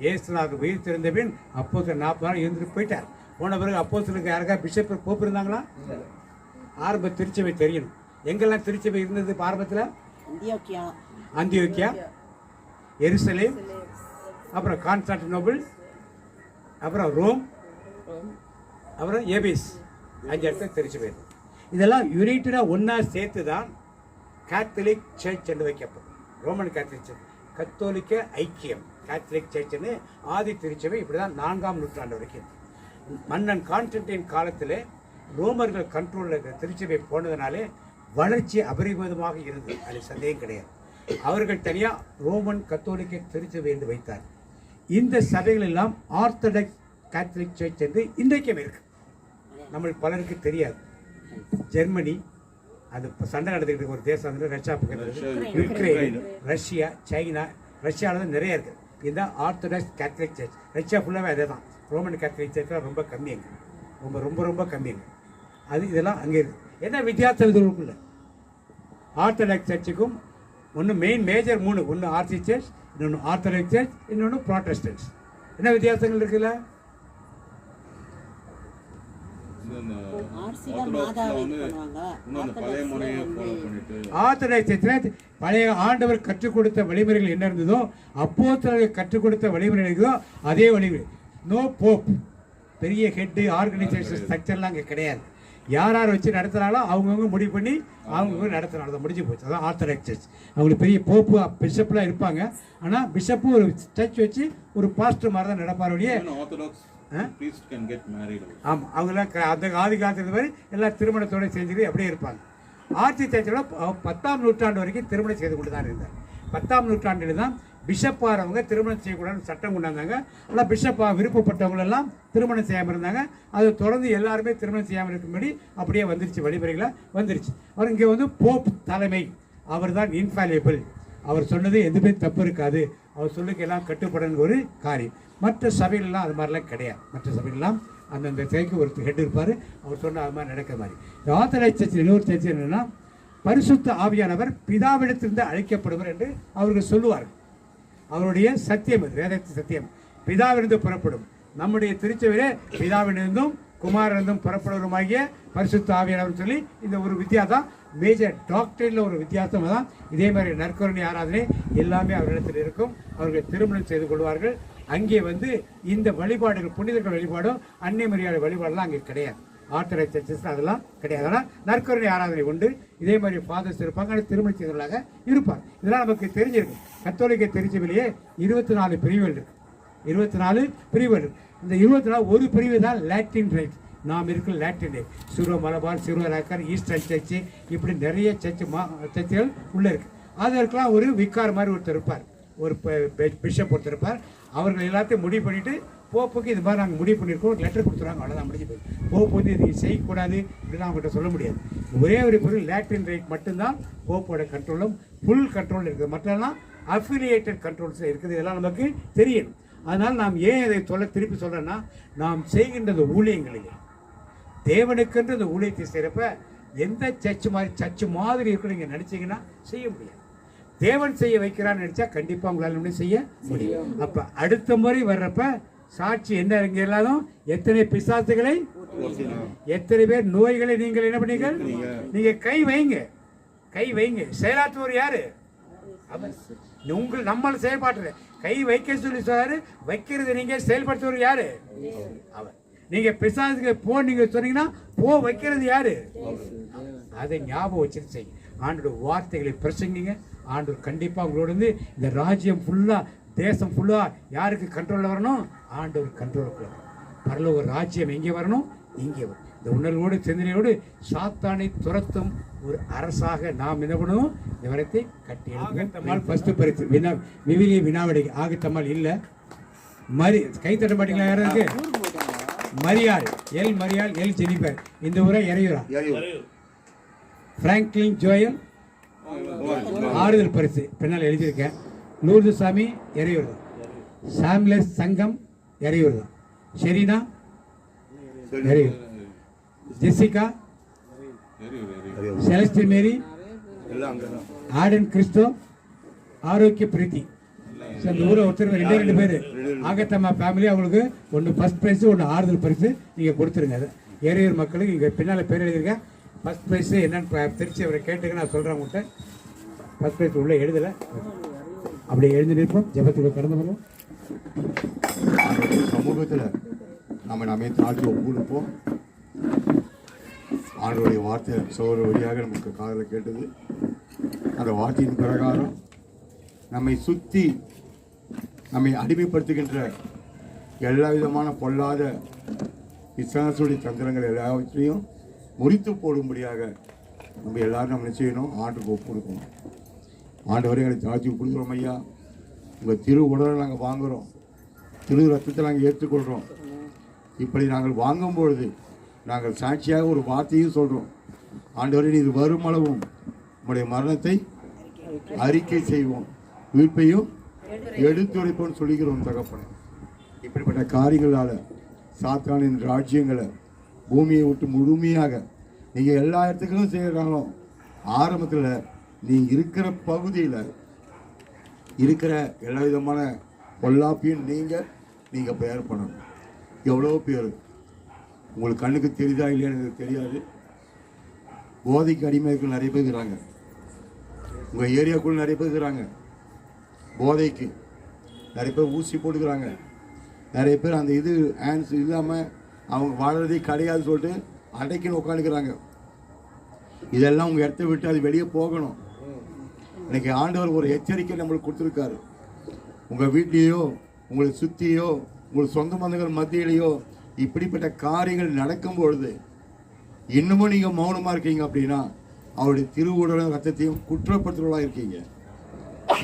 இயேசுநாதர் உயிர் திறந்த பின் அப்போஸ்தலர் 40 நாள் இருந்துட்டு போயிட்டார். போன பிறகு அப்போஸ்தலருக்கு யாருக்கா பிஷப் போப் இருந்தாங்களா? ஆரம்ப திருச்சபை தெரியணும். எங்கெல்லாம் திருச்சபை இருந்தது ஆரம்பத்தில்? அந்தியோக்கியா, எருசலேம், அப்புறம் கான்ஸ்டான்டினோபிள், அப்புறம் ரோம், அப்புறம் ஏபிஸ், 5 இடத்துல திருச்சபை. இதெல்லாம் யுனைட்டடாக ஒன்றா சேர்த்து தான் கேத்தலிக் சர்ச் என்று வைக்கப்படும். ரோமன் கேத்தலிக் சர்ச், கத்தோலிக்க ஐக்கியம், கேத்தலிக் சர்ச்னு ஆதி திருச்சபை இப்படி தான் 4ஆம் நூற்றாண்டு வரைக்கும். மன்னன் கான்ஸ்டன்டைன் காலத்தில் ரோமர்கள் கண்ட்ரோலில் இருக்கிற திருச்சபை போனதுனாலே வளர்ச்சி அபரிமிதமாக இருந்தது. அது சந்தேகம் கிடையாது. அவர்கள் தனியாக ரோமன் கத்தோலிக்க திருச்சபை என்று வைத்தார். இந்த சபைகள் எல்லாம் ஆர்த்தடாக்ஸ் கேத்தலிக் சர்ச் என்று இன்றைக்கும் இருக்கு. நம்மளுக்கு பலருக்கு தெரியாது. ஜெர்மனி, அது சண்டை நடந்துக்கிட்டு ஒரு தேசம் வந்து ரஷ்யா பக்கத்தில், யுக்ரைன், ரஷ்யா, சைனா, ரஷ்யாவில் தான் நிறைய இருக்குது. இதுதான் ஆர்த்தடாக்ஸ் கேத்தலிக் சர்ச். ரஷ்யா ஃபுல்லாகவே அதே தான். ரோமன் கேத்தலிக் சர்ச்லாம் ரொம்ப கம்மிங்க, ரொம்ப ரொம்ப ரொம்ப கம்மிங்க. அது இதெல்லாம் அங்கே இருக்குது. என்ன வித்தியாசம் இதுக்குள்ள? ஆர்த்தடாக்ஸ் சர்ச்சுக்கும் ஒன்று மேஜர் 3, ஒன்று ஆர்சி சர்ச், இன்னொன்று ஆர்த்தடாக்ஸ் சர்ச், இன்னொன்று ப்ராட்டஸ்டன்ட்ஸ். என்ன வித்தியாசங்கள் இருக்குல்ல? ஆர்த்தடாக்ஸ் சர்ச்சில் பழைய ஆண்டவர் கற்றுக் கொடுத்த வழிமுறைகள் என்ன இருந்ததோ, அப்போஸ்தலர்கள் கற்றுக் கொடுத்த வழிமுறை இருந்ததோ அதே வழிமுறை. நோ போப், பெரிய ஹெட்டு ஆர்கனைசேஷன் ஸ்ட்ரக்சர்லாம் அங்கே கிடையாது. யார் யார் வச்சு நடத்துகிறாங்களோ அவங்கவுங்க முடிவு பண்ணி அவங்கவுங்க நடத்துகிறாங்க. அதை முடிஞ்சு போச்சு. அதான் ஆர்த்தடாக்ஸ் சர்ச். அவங்களுக்கு பெரிய போப்பு பிஷப்லாம் இருப்பாங்க. ஆனால் பிஷப்பு ஒரு சர்ச் வச்சு ஒரு பாஸ்டர் மாதிரி தான் நடப்பார். ஆமாம், அவங்களாம் அந்த ஆதி காலத்துக்கு மாதிரி எல்லாம் திருமணத்தோடு செஞ்சுட்டு அப்படியே இருப்பாங்க. ஆர்சி சர்ச்சில் 10ஆம் நூற்றாண்டு வரைக்கும் திருமணம் செய்து கொண்டு தான் இருந்தார். 10ஆம் நூற்றாண்டில் தான் பிஷப்பாகிறவங்க திருமணம் செய்யக்கூடாதுன்னு சட்டம் கொண்டாந்தாங்க. ஆனால் பிஷப்பாக விருப்பப்பட்டவங்களெல்லாம் திருமணம் செய்யாமல் இருந்தாங்க. அது தொடர்ந்து எல்லாருமே திருமணம் செய்யாமல் இருக்கும்படி அப்படியே வந்துருச்சு, வழிமுறைகளாக வந்துருச்சு. அவர் இங்கே வந்து போப் தலைமை, அவர் தான் இன்ஃபாலியபிள். அவர் சொன்னது எதுவுமே தப்பு இருக்காது, அவர் சொல்லுக்கு எல்லாம் கட்டுப்படணும் ஒரு காரியம். மற்ற சபைகள்லாம் அது மாதிரிலாம் கிடையாது. மற்ற சபைகள்லாம் அந்தந்த சபைக்கு ஒரு ஹெட் இருப்பார், அவர் சொன்ன அது மாதிரி நடக்கிற மாதிரி. ஆர்த்தடாக்ஸ் சர்ச்சில் இன்னொரு சர்ச்சை என்னென்னா, பரிசுத்த ஆவியானவர் பிதாவிடத்திலிருந்து அழைக்கப்படுவர் என்று அவர்கள் சொல்லுவார்கள். அவருடைய சத்தியம், அது வேதத்தின் சத்தியம். பிதாவிலிருந்து புறப்படும். நம்முடைய திருச்சபையிலே பிதாவிலிருந்தும் குமாரிலிருந்தும் புறப்படுவருமாகிய பரிசுத்த ஆவியானவர் சொல்லி இந்த ஒரு வித்தியாசம், மேஜர் டாக்டரில் ஒரு வித்தியாசம் தான். இதே மாதிரி நற்கருணை ஆராதனை எல்லாமே அவர்களிடத்தில் இருக்கும். அவர்கள் திருமணம் செய்து கொள்வார்கள். அங்கே வந்து இந்த வழிபாடுகள், புனிதர்கள் வழிபாடும் அன்னை மரியாதை வழிபாடுலாம் அங்கே கிடையாது. ஆர்த்தடாக்ஸ் சர்ச்சஸ் அதெல்லாம் கிடையாது. ஆனால் நற்கருணை ஆராதனை உண்டு. இதே மாதிரி ஃபாதர்ஸ் இருப்பாங்க, ஆனால் திருமணம் செய்தவர்களாக இருப்பாங்க. இதெல்லாம் நமக்கு தெரிஞ்சிருக்கும். கத்தோலிக்க திருச்சபையிலேயே 24 பிரிவுகள் இருக்கு. 24 பிரிவுகள் இருக்கு. இந்த 24 ஒரு பிரிவு தான் லாட்டின் ரைட். நாம் இருக்கிற Latin rite, Syro Malabar, Syro ராக்கர், ஈஸ்டர்ன் சர்ச்சு, இப்படி நிறைய சர்ச்சுகள் உள்ள இருக்கு. அதற்கெல்லாம் ஒரு விக்கார் மாதிரி ஒருத்தர் இருப்பார், ஒரு பிஷப் ஒருத்தர் இருப்பார். அவர்கள் எல்லாத்தையும் முடிவு பண்ணிட்டு போப்புக்கு இது மாதிரி நாங்கள் முடிவு பண்ணியிருக்கோம், ஒரு லெட்டர் கொடுத்துருவாங்க, அவ்வளோதான் முடிஞ்சு போய். போப்பு வந்து இது செய்யக்கூடாது இப்படிலாம் அவங்ககிட்ட சொல்ல முடியாது. ஒரே ஒரு பொருள் லாட்டின் ரைட் மட்டும்தான் போப்போட கண்ட்ரோலும் ஃபுல் கண்ட்ரோல் இருக்குது. மற்றெல்லாம் அஃபிலியேட்டட் கண்ட்ரோல்ஸ் இருக்குது. இதெல்லாம் நமக்கு தெரியணும். அதனால் நாம் ஏன் இதை திருப்பி சொல்கிறேன்னா, நாம் செய்கின்றது ஊழியங்களில் தேவனுக்கென்று இந்த ஊழியத்தை செய்கிறப்ப எந்த சர்ச்சு மாதிரி இருக்கு நீங்கள் நினச்சிங்கன்னா செய்ய முடியாது. தேவன் செய்ய வைக்கிறான்னு நினச்சா கண்டிப்பாக உங்களால் செய்ய முடியும். அப்போ அடுத்த முறை வர்றப்ப சாட்சி என்ன இங்கே எல்லாரும் எத்தனை பிசாசுகளை, எத்தனை பேர் நோய்களை நீங்கள் என்ன பண்ணீங்க, நீங்க கை வைங்க, கை வைங்க. செயலாற்றுவர் யாரு? உங்கள் நம்மள செயல்பாட்டு கை வைக்க சொல்லி சொல்றாரு, வைக்கிறது நீங்க, செயல்படுத்துவர் யாரு? அவர். நீங்க பிசாசுக்கு போ நீங்க சொன்னீங்கன்னா போ வைக்கிறது யாரு? அதை ஞாபகம் வச்சுட்டு செய்யுங்க. ஆண்டோட வார்த்தைகளை பிரசங்கிங்க. ஆண்டவர் கண்டிப்பா உங்களோட வந்து இந்த ராஜ்யம் ஃபுல்லா, தேசம் ஃபுல்லா யாருக்கு கண்ட்ரோலில் வரணும்? ஆண்டவர் கண்ட்ரோலுக்குள்ள. பரலோக ராஜ்யம் எங்கே வரணும்? இங்கே வரும். இந்த உணர்வோடு சிந்தனையோடு சாத்தானை துரத்தும் ஒரு அரசாக நாம் என்ன பண்ணுவோம்? இந்த வரத்தை கட்டி எழுத்தம்மாள் ஃபர்ஸ்ட் பரிசு விவிலிய வினாவடி. ஆகத்தம்மாள் இல்லை, மரி கை தட்ட மாட்டீங்களா? யாரும் இருக்கு? மரியாள், எல் மரியாள், எல் ஜெனிபர். இந்த ஊரை இறையூரா? பிராங்க்லின் ஜோயல் ஆறுதல் பரிசு பின்னால் எழுதியிருக்கேன். லூர்து சாமி இறையூர் தான். சாம்லஸ் சங்கம் இறையூர் தான். ஷெரீனா வெரி ஜெசிகா, செலஸ்டி மேரி, எல்லாம் அங்கதான். ஆடன் கிறிஸ்டோ, ஆரோக்கிய பிரீத்தி. இந்த ஊரை ஒருத்தர் ரெண்டு பேர் ஆகத்தம்மா ஃபேமிலி. அவங்களுக்கு ஒன்று ஃபர்ஸ்ட் ப்ரைஸு, ஒன்று ஆறுதல் பரிசு நீங்கள் கொடுத்துருங்க. ஏரியூர் மக்களுக்கு இங்கே பின்னால் பேர் எழுதிருக்கேன். ஃபர்ஸ்ட் ப்ரைஸு என்னன்னு திருச்சி அவரை கேட்டுக்க நான் சொல்கிறேன் உங்கள்கிட்ட. ஃபர்ஸ்ட் ப்ரைஸ் உள்ளே எழுதலை, அப்படி எழுதி நிற்போம். ஜெபத்துக்கு கடந்து வருவோம். சமூகத்தில் நம்ம தாழ்த்தி ஒப்புடுப்போம். ஆண்டவருடைய வார்த்தை சோறு வழியாக நமக்கு காதில் கேட்டது. அந்த வார்த்தையின் பிரகாரம் நம்மை சுற்றி நம்மை அடிமைப்படுத்துகின்ற எல்லா விதமான பொல்லாத பிசாசுடைய தந்திரங்கள் எல்லாவற்றையும் முறித்து போடும்படியாக நம்ம எல்லாரும் நம்ம செய்யணும். ஆண்டுக்கு ஒப்பு கொடுக்கணும். ஆண்டவரை எங்களை தாழ்த்தி கொடுக்குறோம் ஐயா. உங்கள் திரு உடலை நாங்கள் வாங்குகிறோம், திரு ரத்தத்தை நாங்கள் ஏற்றுக்கொள்கிறோம். இப்படி நாங்கள் வாங்கும் பொழுது நாங்கள் சாட்சியாக ஒரு வார்த்தையும் சொல்கிறோம். ஆண்டவரை நீர் வருமளவும் உங்களுடைய மரணத்தை அறிக்கை செய்வோம், உயிர்ப்பையும் எடுத்துரைப்போம் சொல்லிக்கிறோம் தகப்பனே. இப்படிப்பட்ட காரியங்களால் சாத்தானின் ராஜ்யங்களை பூமியை விட்டு முழுமையாக நீங்கள் எல்லா இடத்துக்கும் செய்கிறாலும் ஆரம்பத்தில் நீங்கள் இருக்கிற பகுதியில் இருக்கிற எல்லா விதமான பொல்லாப்பையும் நீங்கள் பெயர் பண்ணணும். எவ்வளோ பேர் உங்களுக்கு கண்ணுக்கு தெரியுதா இல்லையான்னு எனக்கு தெரியாது. போதைக்கு அடிமைக்கு நிறைய பேர் இருக்கிறாங்க. உங்கள் ஏரியாக்குள்ள நிறைய பேர் இருக்கிறாங்க. போதைக்கு நிறைய பேர் ஊசி போட்டுக்கிறாங்க. நிறைய பேர் அந்த இது ஹேண்ட்ஸ் இல்லாமல் அவங்க வாழறதே கிடையாது சொல்லிட்டு அடைக்கின்னு உட்காந்துக்கிறாங்க. இதெல்லாம் உங்கள் இடத்த விட்டு அது வெளியே போகணும். இன்னைக்கு ஆண்டவர் ஒரு எச்சரிக்கை நம்மளுக்கு கொடுத்துருக்காரு. உங்கள் வீட்லேயோ உங்களை சுற்றியோ உங்கள் சொந்த பந்தங்கள் மத்தியிலேயோ இப்படிப்பட்ட காரியங்கள் நடக்கும் பொழுது இன்னமும் நீங்கள் மௌனமாக இருக்கீங்க அப்படின்னா அவருடைய திருவுடலும் ரத்தத்தையும் குற்றப்படுத்துவதாக இருக்கீங்க.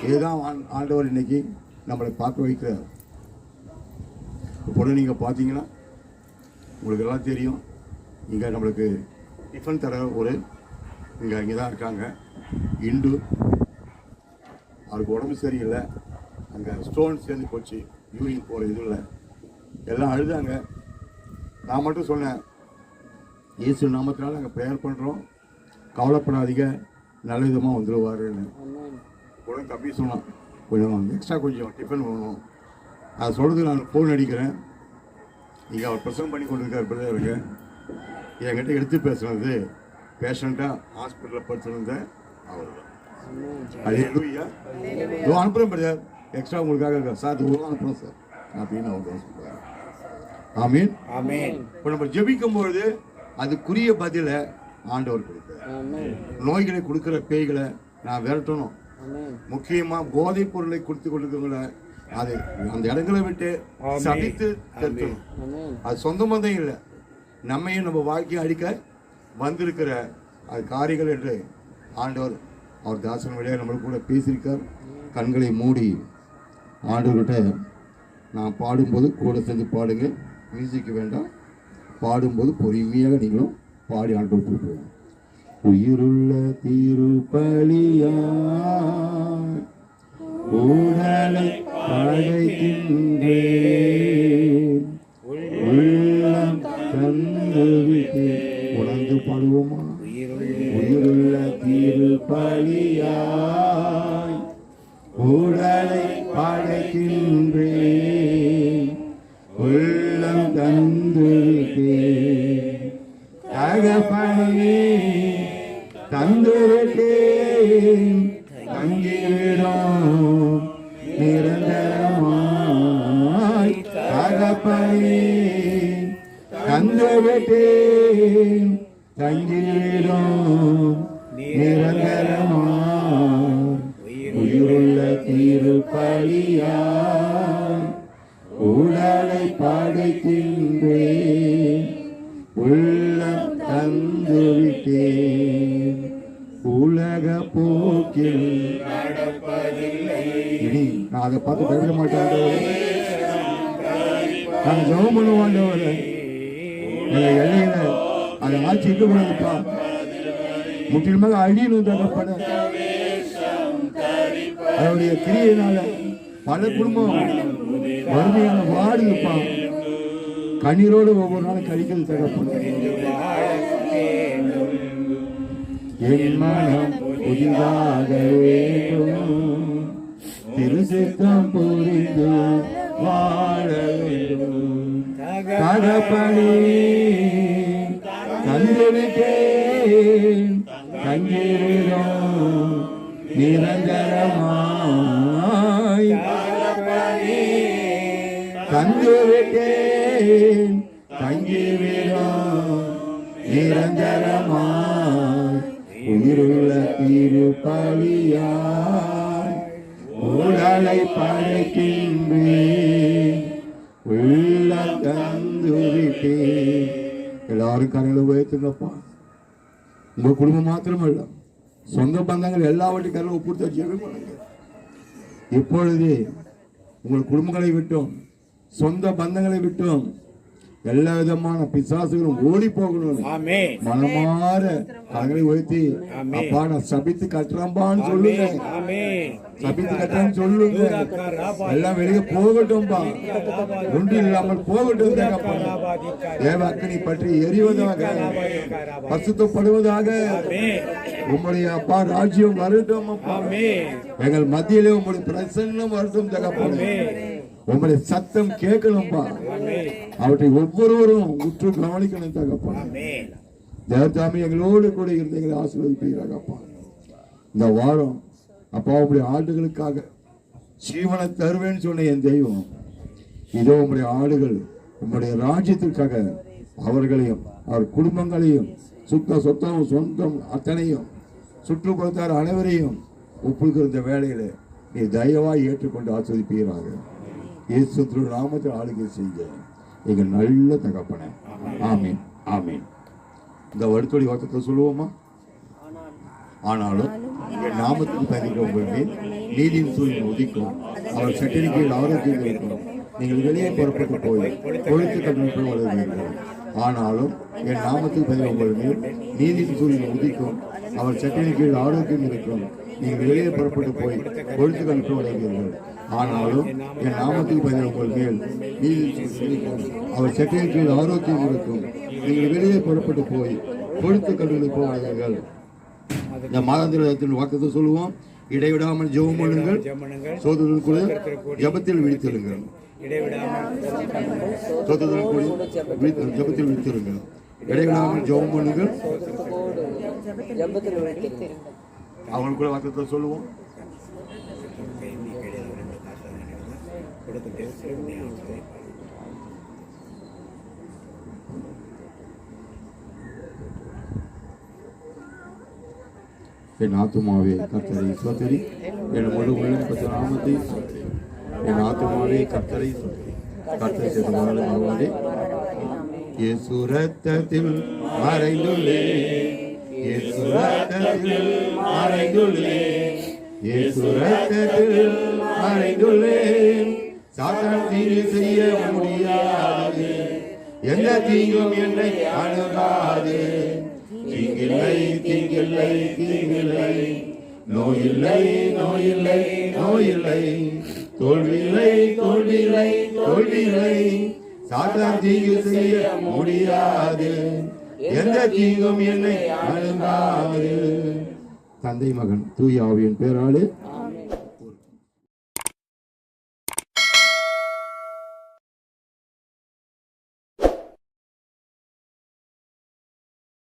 இதுதான் ஆண்டவர் இன்னைக்கு நம்மளை பார்க்க வைக்கிறார். இப்போ நீங்கள் பார்த்தீங்கன்னா உங்களுக்கு எல்லாம் தெரியும். இங்கே நம்மளுக்கு டிஃபன் தர ஒரு இங்கே தான் இருக்காங்க. இண்டு அவருக்கு உடம்பு சரியில்லை, அங்கே ஸ்டோன் சேர்ந்து போச்சு, யூரின் போகிற இதில் எல்லாம் அழுதாங்க. நான் மட்டும் சொன்னேன், இயேசு நாமத்தினால நாங்கள் ப்ரேயர் பண்ணுறோம், கவலைப்படாதீங்க, நல்ல விதமாக வந்துடுவாருன்னு. உடனே தம்பி சொன்னான், கொஞ்சம் எக்ஸ்ட்ரா கொஞ்சம் டிஃபன் வேணும். அதை சொல்கிறதுக்கு நான் ஃபோன் அடிக்கிறேன். இங்கே அவர் பிரசவம் பண்ணி கொண்டு இருக்கார் பிரதருக்கு. என்கிட்ட எடுத்து பேசுனது பேஷண்ட்டாக ஹாஸ்பிட்டலில் படுத்துருந்த அவர் தான். அது இல்லையா இதோ அனுப்புகிறேன் பிரதர், எக்ஸ்ட்ரா உங்களுக்காக இருக்கா சார், இது அனுப்புகிறோம் சார் அப்படின்னு அவர் தான் சொல்லுவார். ஆமீன் ஆமீன். இப்போ நம்ம ஜெபிக்கும்பொழுது அதுக்குரிய பதிலை ஆண்டவர் கொடுக்குறார். நோய்களை கொடுக்குற பேய்களை நான் விரட்டணும். முக்கியமாக போதைப் பொருளை கொடுத்து கொடுக்குறவங்கள அது அந்த இடங்களை விட்டு சபித்து தடுக்கணும். அது சொந்த மதம் இல்லை, நம்மையும் நம்ம வாழ்க்கையை அடிக்க வந்திருக்கிற அது காரியங்கள் என்று ஆண்டவர் அவர் தாசன் வழியாக நம்மளுக்கு கூட பேசியிருக்கார். கண்களை மூடி ஆண்டவர்கிட்ட நான் பாடும்போது கூட சேர்ந்து பாடுங்க, மியூசிக் வேண்டாம். பாடும்போது பொறுமையாக நீங்களும் பாடி ஆண்டவர் கொடுப்போம். உயிருள்ள திருப்பலியா உடலை படைக்கின்றேன், உள்ளம் தந்துவிட்டு உணர்ந்து பாடுவோமா? உயிருள்ள திருப்பலியாய் உடலை படைக்கின்றேன், உள்ளம் தந்துவிட்டேன், தகப்பனே தந்துவிட்டேன், தங்கிவிடும் நிரந்தரமாய், தகப்பனே தந்துவிட்டேன், தங்கிவிடும் நிரந்தரமாய், உயிருள்ள திருப்பலியாய் உடலை படைக்கின்றேன், உள்ளம் தந்துவிட்டேன், உலக போக்கில் நடப்பதில்லை. இனி நான் அதை பார்த்து பயப்பட மாட்டேன். நான் ஜெபம் பண்ணுவோம், எல்லையில அதை ஆட்சி இருக்க கூடாதுப்பா, முற்றிலுமாக அழியணும் தகப்பன. அவருடைய கிரியையினால பல குடும்பம் வறுமையான வாடுதுப்பா. கண்ணீரோடு ஒவ்வொரு நாளும் கழிக்கிறது தகப்பனே. என் மனம் புதிதாக வேண்டும், திருசித்தம் புரிந்து வாழ வேண்டும். தகப்பனே தந்துவிட்டேன் தங்கிவிடும் நிரந்தரமாய். தந்துவிட்டேன் தங்கிவிடும் நிரந்தரமாய். உயிருள்ள திருப்பலியாய் உடலை படைக்கின்றேன், உள்ள தந்துவிட்டேன். எல்லாரும் கரையில் உயர்த்துங்கப்பா. உங்க குடும்பம் மாத்திரமல்ல, சொந்த பந்தங்கள் எல்லாவற்றையும் கரையில் ஒப்புடுத்த ஜெபம் பண்ணுங்க. இப்பொழுதே உங்கள் குடும்பங்களை விட்டோம், சொந்த பந்தங்களை விட்டோம், எல்லா விதமான பிசாசுகளும் ஓடி போகணும். மனமாற கரங்களை உயர்த்தி அப்பா நான் சபித்து கட்டுறம்பான்னு சொல்லுங்க. சபித்து கட்டுறான்னு சொல்லுங்க. எல்லாம் வெளியே போகட்டும்பா, ஒன்று இல்லாமல் போகட்டும். தேவ அக்கினி பற்றி எரிவதாக, பரிசுத்தப்படுவதாக. உம்முடைய அப்பா ராஜ்யம் வரட்டும் அப்பா. எங்கள் மத்தியிலே உங்களுடைய பிரசன்னம் வரட்டும் தகப்பனே. உங்களுடைய சத்தம் கேட்கணும்பா. அவற்றை ஒவ்வொருவரும் உற்று கவனிக்கணும் தகப்பா. தேவதாமி எங்களோடு கூட இருந்து எங்களை ஆசீர்வதிப்பீராகப்பா. இந்த வாரம் அப்பா உங்களுடைய ஆடுகளுக்காக ஜீவனை தருவேன்னு சொன்ன என் தெய்வம், இதோ உங்களுடைய ஆடுகள் உங்களுடைய ராஜ்யத்திற்காக அவர்களையும் அவர் குடும்பங்களையும் சொத்தம் சொந்தம் அத்தனையும் சுற்றுப்புறத்தார் அனைவரையும் ஒப்புக்கிற வேலையில நீ தயவாய் ஏற்றுக்கொண்டு ஆஸ்வதிப்பீராக. இயேசு நாமத்தில் ஆளுகை செய்ய எங்கள் நல்ல தகப்பனே. ஆமீன் ஆமீன். இந்த வருத்தோடி வார்த்தை சொல்லுவோமா? ஆனாலும் என் நாமத்துக்கு பயணிக்கிறவர்கள் நீதியின் சூரியன் உதிக்கும், அவர் சட்டரிக்கையில் ஆரோக்கியம் இருக்கும். நீங்கள் வெளியே புறப்பட்டு போய் கொழுத்து கட்டமைப்பு வளர்வீர்கள். ஆனாலும் என் நாமத்துக்கு பயணிக்கிறவர்கள் நீதியின் சூரியன் உதிக்கும், அவர் சட்டரிக்கையில் ஆரோக்கியம் இருக்கும். நீங்கள் வெளியே புறப்பட்டு போய் கொழுத்து கட்டமைப்பு வளர்வீர்கள். ஆனாலும் என் நாமத்துக்கு பயணம் உங்கள் மேல் நீதி அவர் சட்டையின் கீழ் ஆரோக்கியம் இருக்கும். நீங்கள் வெளியே புறப்பட்டு போய் கொழுத்து கல்விகளுக்கு போவார்கள். இந்த மாதாந்திரத்தின் வாக்குறுதி சொல்லுவோம். இடைவிடாமல் ஜெபம் பண்ணுங்கள், சோதனைக்குள்ள ஜபத்தில் விழித்திருங்கள். ஜபத்தில் விழித்திருங்கள். இடைவிடாமல் ஜெபம் பண்ணுங்கள். அவங்களுக்குள்ள வாக்குறுதி சொல்லுவோம். என் ஆத்துமாவே கர்த்தரை ஸ்தோத்திரி, என் முழு உள்ளம் கர்த்தர் நாமத்தை ஸ்தோத்திரி. என் ஆத்துமாவே கர்த்தரை ஸ்தோத்திரி, கர்த்தர் செய்த வாழ்வாரே. இயேசு ரத்தத்தில் மறைந்துள்ளே, இயேசு ரத்தத்தில் மறைந்துள்ளே, இயேசு ரத்தத்தில் மறைந்துள்ளே. சாத்தான் தீங்கு செய்ய முடியாது, எந்த தீங்கும் என்னை அணுகாது. தீங்கில்லை தீங்கில்லை தீங்கில்லை, நோயில்லை நோயில்லை நோயில்லை, தோல்வியில்லை தோல்வியில்லை தோல்வியில்லை. சாத்தான் தீங்கு செய்ய முடியாது, எந்த தீங்கும் என்னை அணுகாது. தந்தை மகன் தூய ஆவியின் பேராலே